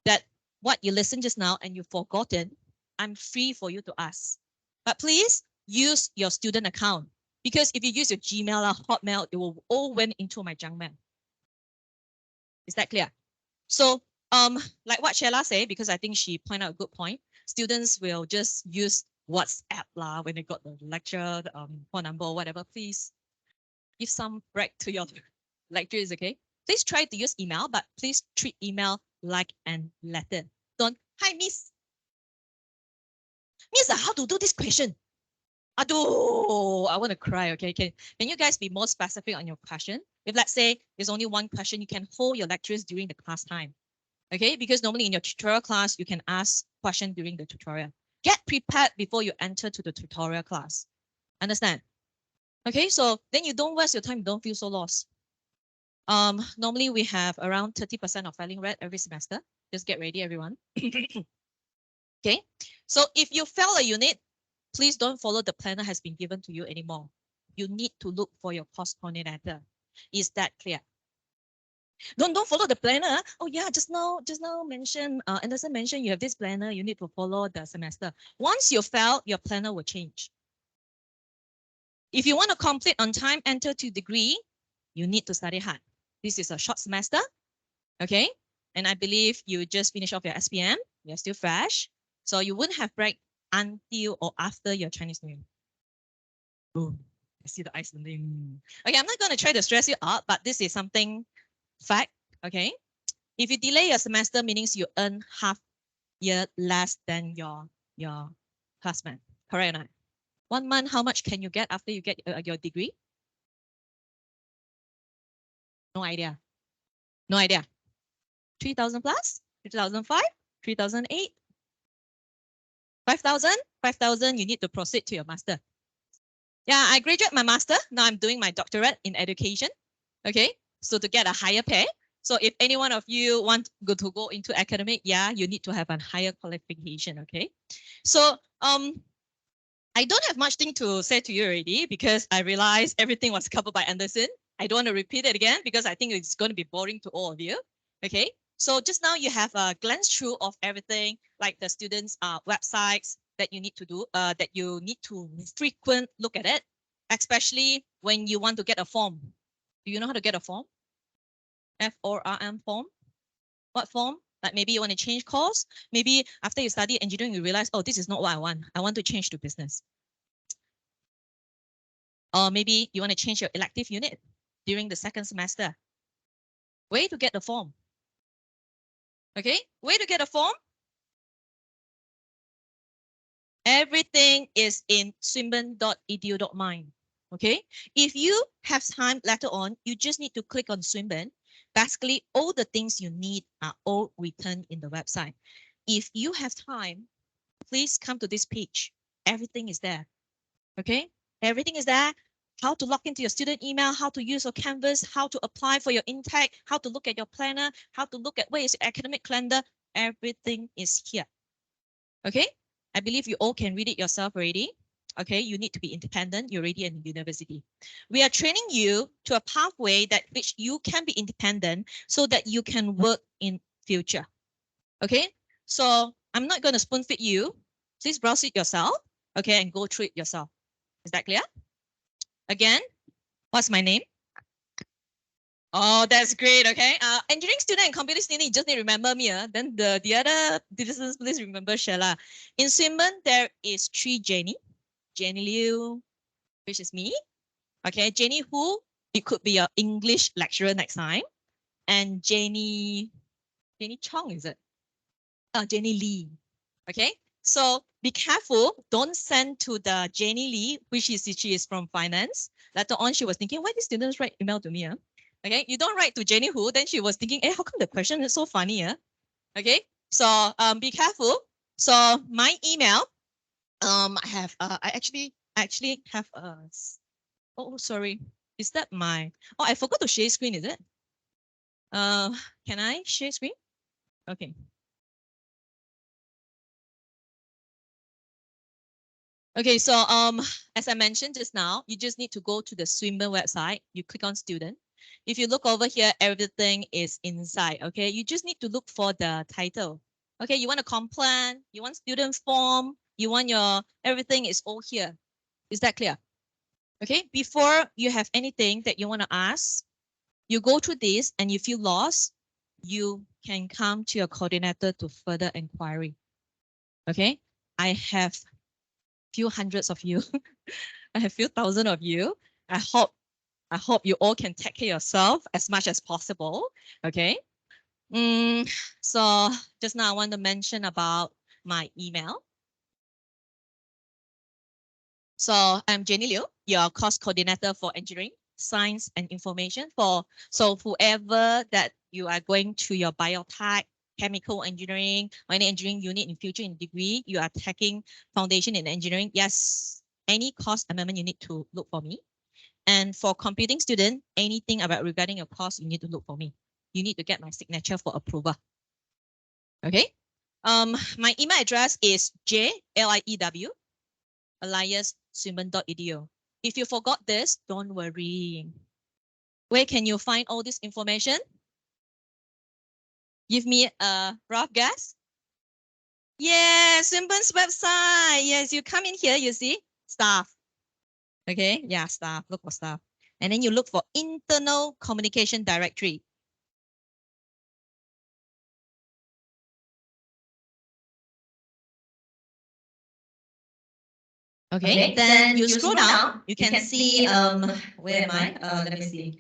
that what you listened just now and you've forgotten, I'm free for you to ask. But please use your student account, because if you use your Gmail or Hotmail, it will all went into my junk mail. Is that clear? So like what Sheila said, because I think she pointed out a good point, students will just use WhatsApp when they got the lecture phone number or whatever. Please give some break to your lecturers, okay? Please try to use email, but please treat email like an letter. Don't, hi miss. Miss, how to do this question? Aduh, I want to cry, okay? Can you guys be more specific on your question? If let's say there's only one question, you can hold your lectures during the class time. Okay, because normally in your tutorial class, you can ask questions during the tutorial. Get prepared before you enter to the tutorial class. Understand? Okay, so then you don't waste your time, don't feel so lost. Normally we have around 30% of failing rate every semester. Just get ready, everyone. Okay, so if you fail a unit, please don't follow the planner has been given to you anymore. You need to look for your course coordinator. Is that clear? Don't follow the planner. Oh yeah, just now mention Anderson mentioned you have this planner, you need to follow the semester. Once you fail, your planner will change. If you want to complete on time, enter to degree, you need to study hard. This is a short semester, okay? And I believe you just finished off your SPM, you're still fresh, so you wouldn't have break until or after your Chinese New Year. Oh, I see the Icelanding. Okay, I'm not going to try to stress you out, but this is something fact, okay? If you delay your semester, means you earn half year less than your classmate, correct or not? 1 month, how much can you get after you get your degree? No idea. No idea. 3,000 plus? 2005? 2008? 5,000? 5,000, you need to proceed to your master. Yeah, I graduate my master. Now I'm doing my doctorate in education. Okay, so to get a higher pay. So if any one of you want to go into academic, yeah, you need to have a higher qualification. Okay, so I don't have much thing to say to you already because I realized everything was covered by Anderson. I don't want to repeat it again because I think it's going to be boring to all of you. Okay, so just now you have a glance through of everything, like the students' websites that you need to do, that you need to frequent look at it, especially when you want to get a form. Do you know how to get a form? FORM form? What form? Like maybe you want to change course. Maybe after you study engineering, you realize, oh, this is not what I want. I want to change to business. Or maybe you want to change your elective unit during the second semester. Way to get the form. Okay, way to get a form. Everything is in swinburne.edu.my. Okay, if you have time later on, you just need to click on Swinburne. Basically, all the things you need are all written in the website. If you have time, please come to this page. Everything is there. Okay, everything is there. How to log into your student email, how to use your Canvas, how to apply for your intake, how to look at your planner, how to look at where is your academic calendar. Everything is here. Okay, I believe you all can read it yourself already. Okay, you need to be independent. You're already in university. We are training you to a pathway that which you can be independent so that you can work in future. Okay, so I'm not going to spoon feed you. Please browse it yourself. Okay, and go through it yourself. Is that clear? Again, what's my name? Oh, that's great. Okay. Engineering student and computer student, you just need to remember me. Then the other citizens, please remember Sheila. In Swinburne, there is 3 Jenny. Jenny Liu, which is me. Okay. Jenny Hu, it could be your English lecturer next time. And Jenny Chong, is it? Jenny Lee. Okay. So be careful. Don't send to the Jenny Lee, she is from finance. Later on, she was thinking, why did students write email to me? Okay, you don't write to Jenny Hu. Then she was thinking, how come the question is so funny? Okay, so be careful. So my email, I have, I actually have a, oh, sorry. Is that my, oh, I forgot to share screen, is it? Can I share screen? Okay. Okay, so as I mentioned just now, you just need to go to the Swinburne website. You click on student. If you look over here, everything is inside. Okay, you just need to look for the title. Okay, you want a complaint, you want student form, you want your everything is all here. Is that clear? Okay, before you have anything that you want to ask, you go through this and you feel lost, you can come to your coordinator to further inquiry. Okay, I have few hundreds of you. I have few thousand of you. I hope you all can take care of yourself as much as possible. Okay. So just now I want to mention about my email. So I'm Jenny Liu, your course coordinator for engineering, science, and information. So whoever that you are going to your biotech, chemical engineering, or any engineering unit in future in degree, you are taking foundation in engineering. Yes, any course amendment you need to look for me. And for computing student, anything about regarding your course, you need to look for me. You need to get my signature for approval. Okay. My email address is JLIEW alliance@swinburne.edu. If you forgot this, don't worry. Where can you find all this information? Give me a rough guess. Yeah, Swinburne's website. Yes, you come in here, you see staff. Okay, yeah, staff. Look for staff. And then you look for internal communication directory. Okay, then you scroll down, you can see, where am I? Let me see.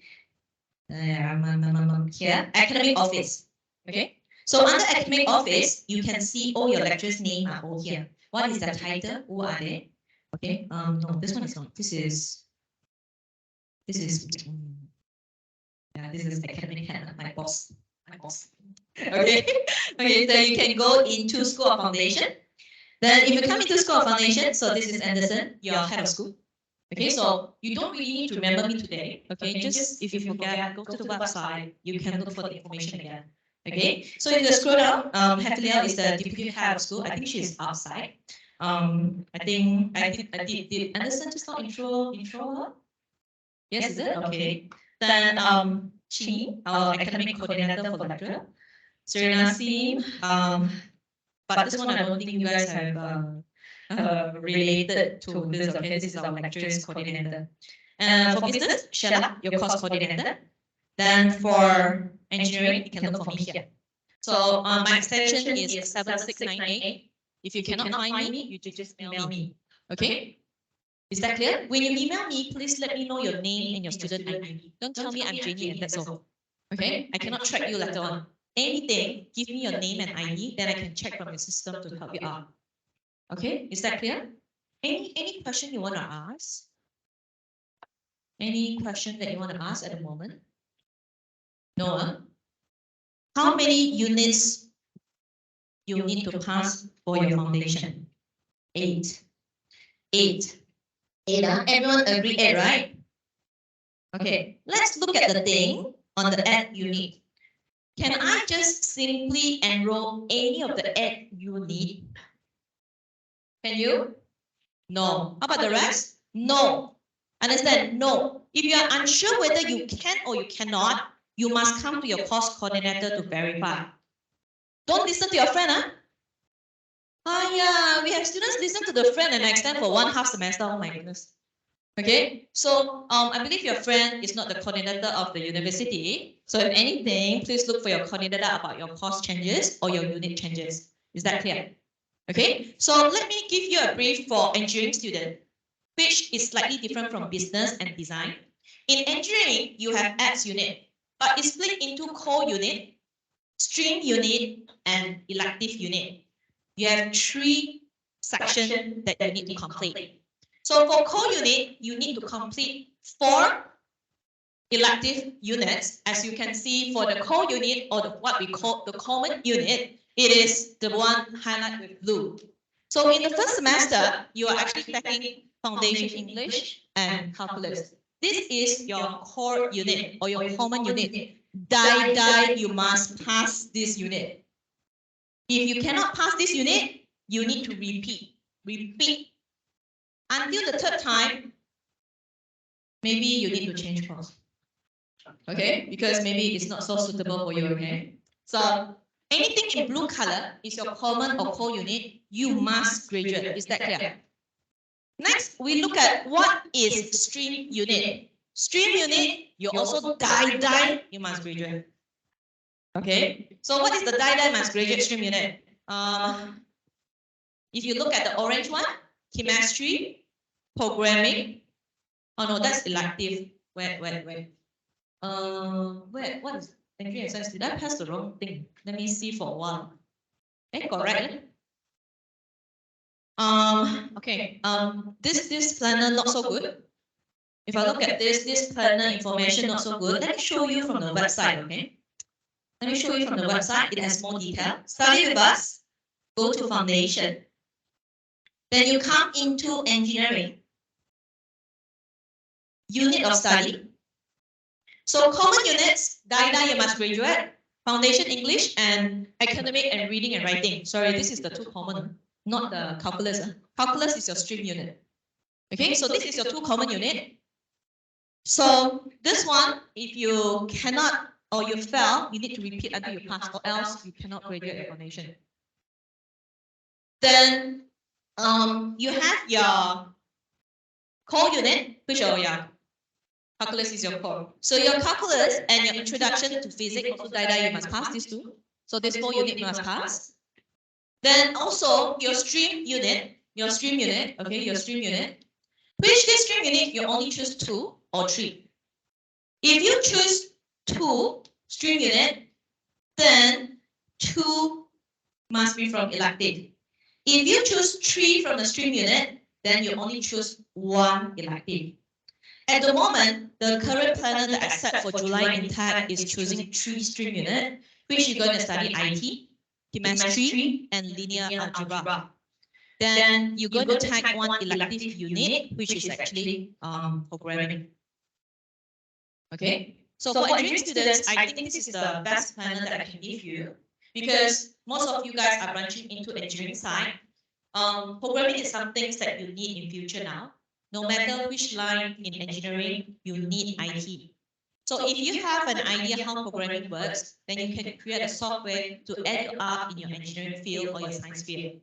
Here, academic office. Okay, so under academic office, you can see all your lecturers' name are all here. What is their title? Who are they? Okay, no, this one is not. This is Yeah, this is academic head, my boss. My boss. Okay. Okay, so you can go into School of Foundation. Then if you come into School of Foundation, so this is Anderson, your head of school. Okay, so you don't really need to remember me today. Okay, just if you forget, go to the website, you can look for the information again. Okay, so if you scroll down, Hafiliel is the deputy head of school. I think she's outside. I think did Anderson just not intro her? Yes, is it? Okay. Then Ching, our academic coordinator for lecturer. Serena Sim, but this one I don't think you guys have related to this. Okay, this is our lecturers coordinator. And for business, Sheila, your course coordinator. Then for engineering, you can look for me here. So my extension is 7698. If you cannot find me, you just email me. Okay? Is that clear? When you email me, please let me know your name and your student ID. Don't tell me I'm Janie and that's all. Okay? I cannot track you later on. Anything, give me your name and ID, then I can check from your system to help you out. Okay? Is that clear? Any question you want to ask? Any question that you want to ask at the moment? No? How many units you need to pass for your foundation? 8. 8. 8. Everyone agree 8, right? Okay, let's look at the thing on the 8 unit. Can I just simply enroll any of the 8 unit? Can you? No. How about the rest? No. Understand? No. If you are unsure whether you can or you cannot, you must come to your course coordinator to verify. Don't listen to your friend, huh? Oh yeah, we have students listen to the friend and extend for 1/2 semester. Oh my goodness. Okay, so I believe your friend is not the coordinator of the university. So if anything, please look for your coordinator about your course changes or your unit changes. Is that clear? Okay, so let me give you a brief for engineering student, which is slightly different from business and design. In engineering, you have X unit, but it's split into core unit, stream unit, and elective unit. You have 3 sections that you need to complete. So for core unit, you need to complete 4 elective units. As you can see, for the core unit or what we call the common unit, it is the one highlighted with blue. So in the first semester, you are actually taking Foundation English and Calculus. This is your core unit or your common unit. You must pass this unit. If you cannot pass this unit, you need to repeat. Until the 3rd time, maybe you need to change course. Okay, because maybe it's not so suitable for you, okay? So anything in blue color is your common or core unit, you must graduate. Is that clear? Next, we look at what is stream unit. Stream unit, you also you must graduate. Okay, so what is the must graduate stream unit? If you look at the orange one, chemistry, programming. Oh no, that's elective. Wait. What is engineering and science? Did I pass the wrong thing? Let me see for a while. Correct. Okay. This planner not so good. If I look at this planner information not so good. Let me show you from the website. Okay. Let me show you from the website. It has more detail. Study with us. Go to foundation. Then you come into engineering. Unit of study. So common units, you must graduate, Foundation English, and academic and reading and writing. Sorry, this is the 2 common, not the calculus. Calculus is your stream unit. Okay, so this is your 2 common unit. So this one, if you cannot or you fail, you need to repeat until you pass, or else you cannot graduate your foundation. Then you have your core unit, which are your calculus is your core. So your calculus and your introduction to physics, also you must pass these 2. So this 4 unit you must pass. Then also your stream unit, okay, your stream unit. Which this stream unit, you only choose 2 or 3. If you choose 2 stream unit, then 2 must be from elective. If you choose 3 from the stream unit, then you only choose 1 elective. At the moment, the current planner that I set for July intake is choosing 3 stream unit, which you're going to study IT, chemistry, and linear algebra. Then you're going to take one elective unit, which is actually programming. Okay, so for engineering students, I think this is the best planner that I can give you because most of you guys are branching into engineering side. Programming is something that you need in future now. No matter which line in engineering, you need IT. So if you have an idea how programming works, then you can create a software to add you up in your engineering field or your science field.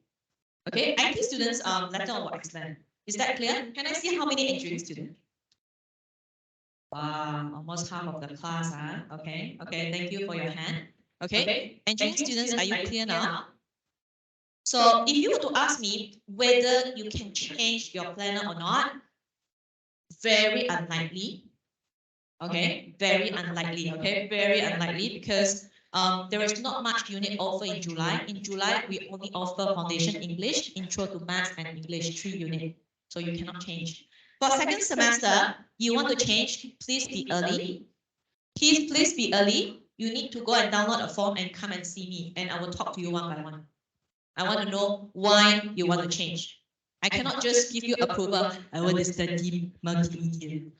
Okay, IT students later on will explain. Is that clear? Can I see how many engineering students? Wow, almost half of the class, huh? Okay, thank you for your hand. Okay, engineering students, are you clear now? So if you were to ask me whether you can change your planner or not, very unlikely. Okay, very unlikely. Okay, very unlikely because there is not much unit offer in July. In July, we only offer Foundation English, Intro to Maths, and English 3 unit. So you cannot change. For second semester, you want to change, please be early. Please be early. You need to go and download a form and come and see me, and I will talk to you one by one. I want to know why you want to change. I cannot just give you approval. I want to study multimedia.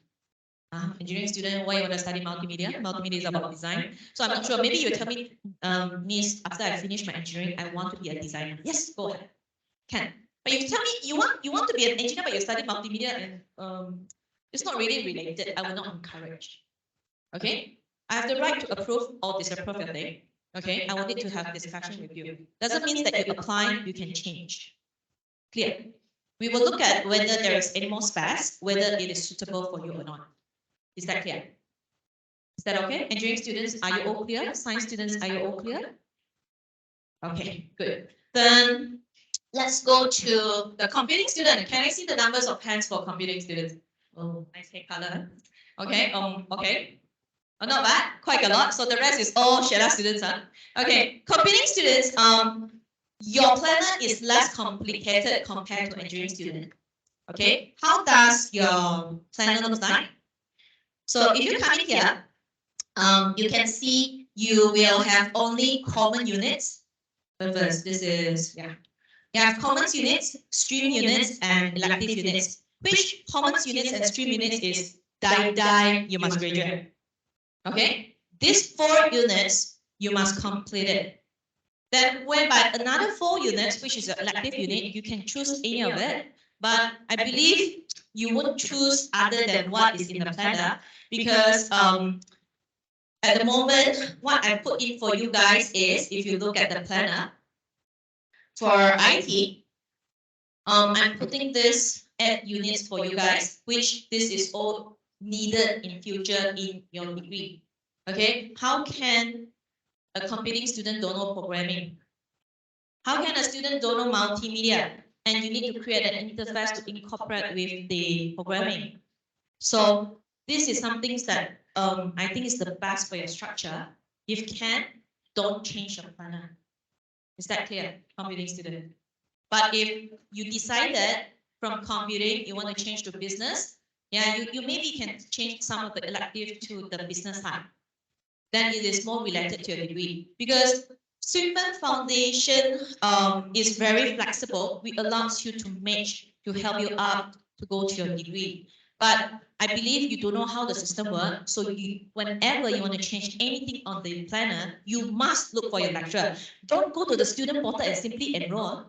Engineering student, why you want to study multimedia? Multimedia is about design. So I'm not sure. Maybe you tell me, Miss, after I finish my engineering, I want to be a designer. Yes, go ahead. Can. But you tell me you want to be an engineer, but you study multimedia and it's not really related. I will not encourage. Okay? I have the right to approve or disapprove your thing. Okay? I will need to have discussion with you. Doesn't mean that you apply, you can change. Clear? We will look at whether there is any more space, whether it is suitable for you or not. Is that clear? Is that okay? Engineering students, are you all clear? Science students, are you all clear? Okay, good. Then let's go to the computing student. Can I see the numbers of hands for computing students? Oh, nice hair color. Okay, okay. Oh, not bad, quite a lot. So the rest is all Sheila students, huh? Okay, computing students, your planner is less complicated compared to engineering student. Okay, how does your planner look like? So if you come in here, you can see you will have only common units. First, this is, yeah. You have common units, stream units, and elective units. Which common units and stream units is die, you must graduate. Okay? These 4 units, you must complete it. Then when by another 4 units, which is an elective unit, you can choose any of it. But I believe you won't choose other than what is in the planner because at the moment, what I put in for you guys is, if you look at the planner, for IT, I'm putting this add units for you guys, which this is all needed in future in your degree. Okay, how can a computing student don't know programming? How can a student don't know multimedia? And you need to create an interface to incorporate with the programming. So this is something that I think is the best for your structure. If you can, don't change your planner. Is that clear, computing student? But if you decided from computing you want to change to business, yeah, you maybe can change some of the elective to the business side. Then it is more related to your degree because Swinburne Foundation is very flexible. We allows you to match to help you up to go to your degree. But I believe you don't know how the system works. So whenever you want to change anything on the planner, you must look for your lecturer. Don't go to the student portal and simply enroll.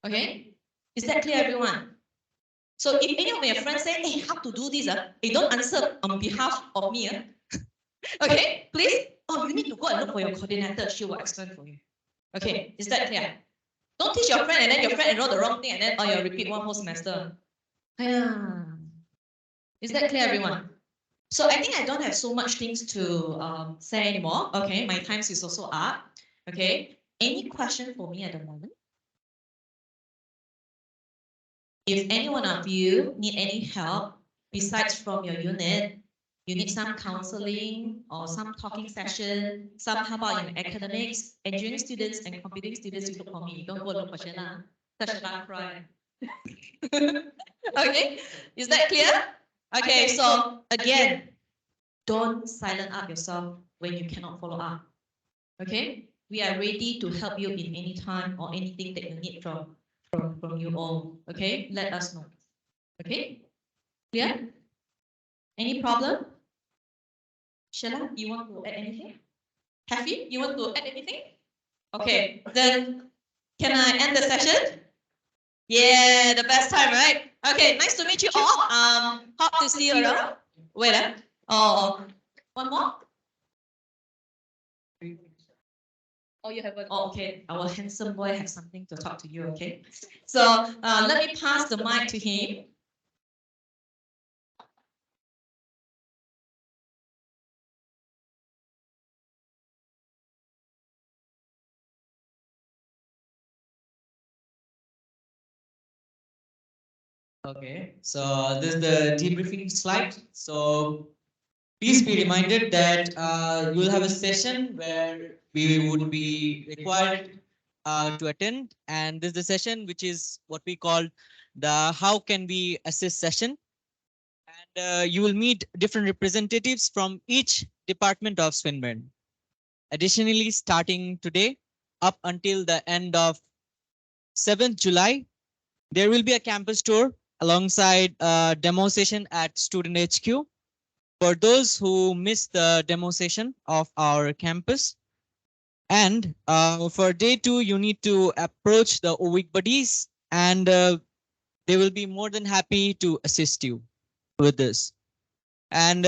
Okay? Is that clear, everyone? So if any of your friends say, hey, how to do this, don't answer on behalf of me. Okay, please. Oh, you need to go and look for your coordinator. She will explain for you. Okay, is that clear? Don't teach your friend and then your friend enroll the wrong thing and then you repeat one whole semester. Is that clear, everyone? So I think I don't have so much things to say anymore. Okay, my time is also up. Okay, any question for me at the moment? If any one of you need any help besides from your unit, you need some counseling or some talking session, some help out in academics, engineering students and computing students, you look for me. Don't go look for Sheila. Sheila cry. Okay, is that clear? Okay, so again, don't silent up yourself when you cannot follow up. Okay, we are ready to help you in any time or anything that you need from you all. Okay, let us know. Okay, clear? Any problem? Sheila, you want to add anything? Happy, you want to add anything? Okay, then can I end the session? Yeah, the best time, right? Okay, nice to meet you all. Hope to see you around. Wait, oh, one more? Oh, you haven't. Oh, okay. Our handsome boy has something to talk to you, okay? So let me pass the mic to him. Okay, so this is the debriefing slide. So please be reminded that you will have a session where we would be required to attend, and this is the session which is what we call the how can we assist session, and you will meet different representatives from each department of Swinburne. Additionally, starting today up until the end of 7th July, there will be a campus tour alongside a demo session at Student HQ. For those who missed the demo session of our campus, and for day 2, you need to approach the OWIC buddies, and they will be more than happy to assist you with this. And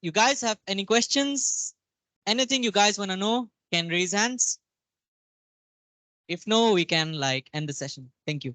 you guys have any questions? Anything you guys want to know, can raise hands. If no, we can like end the session. Thank you.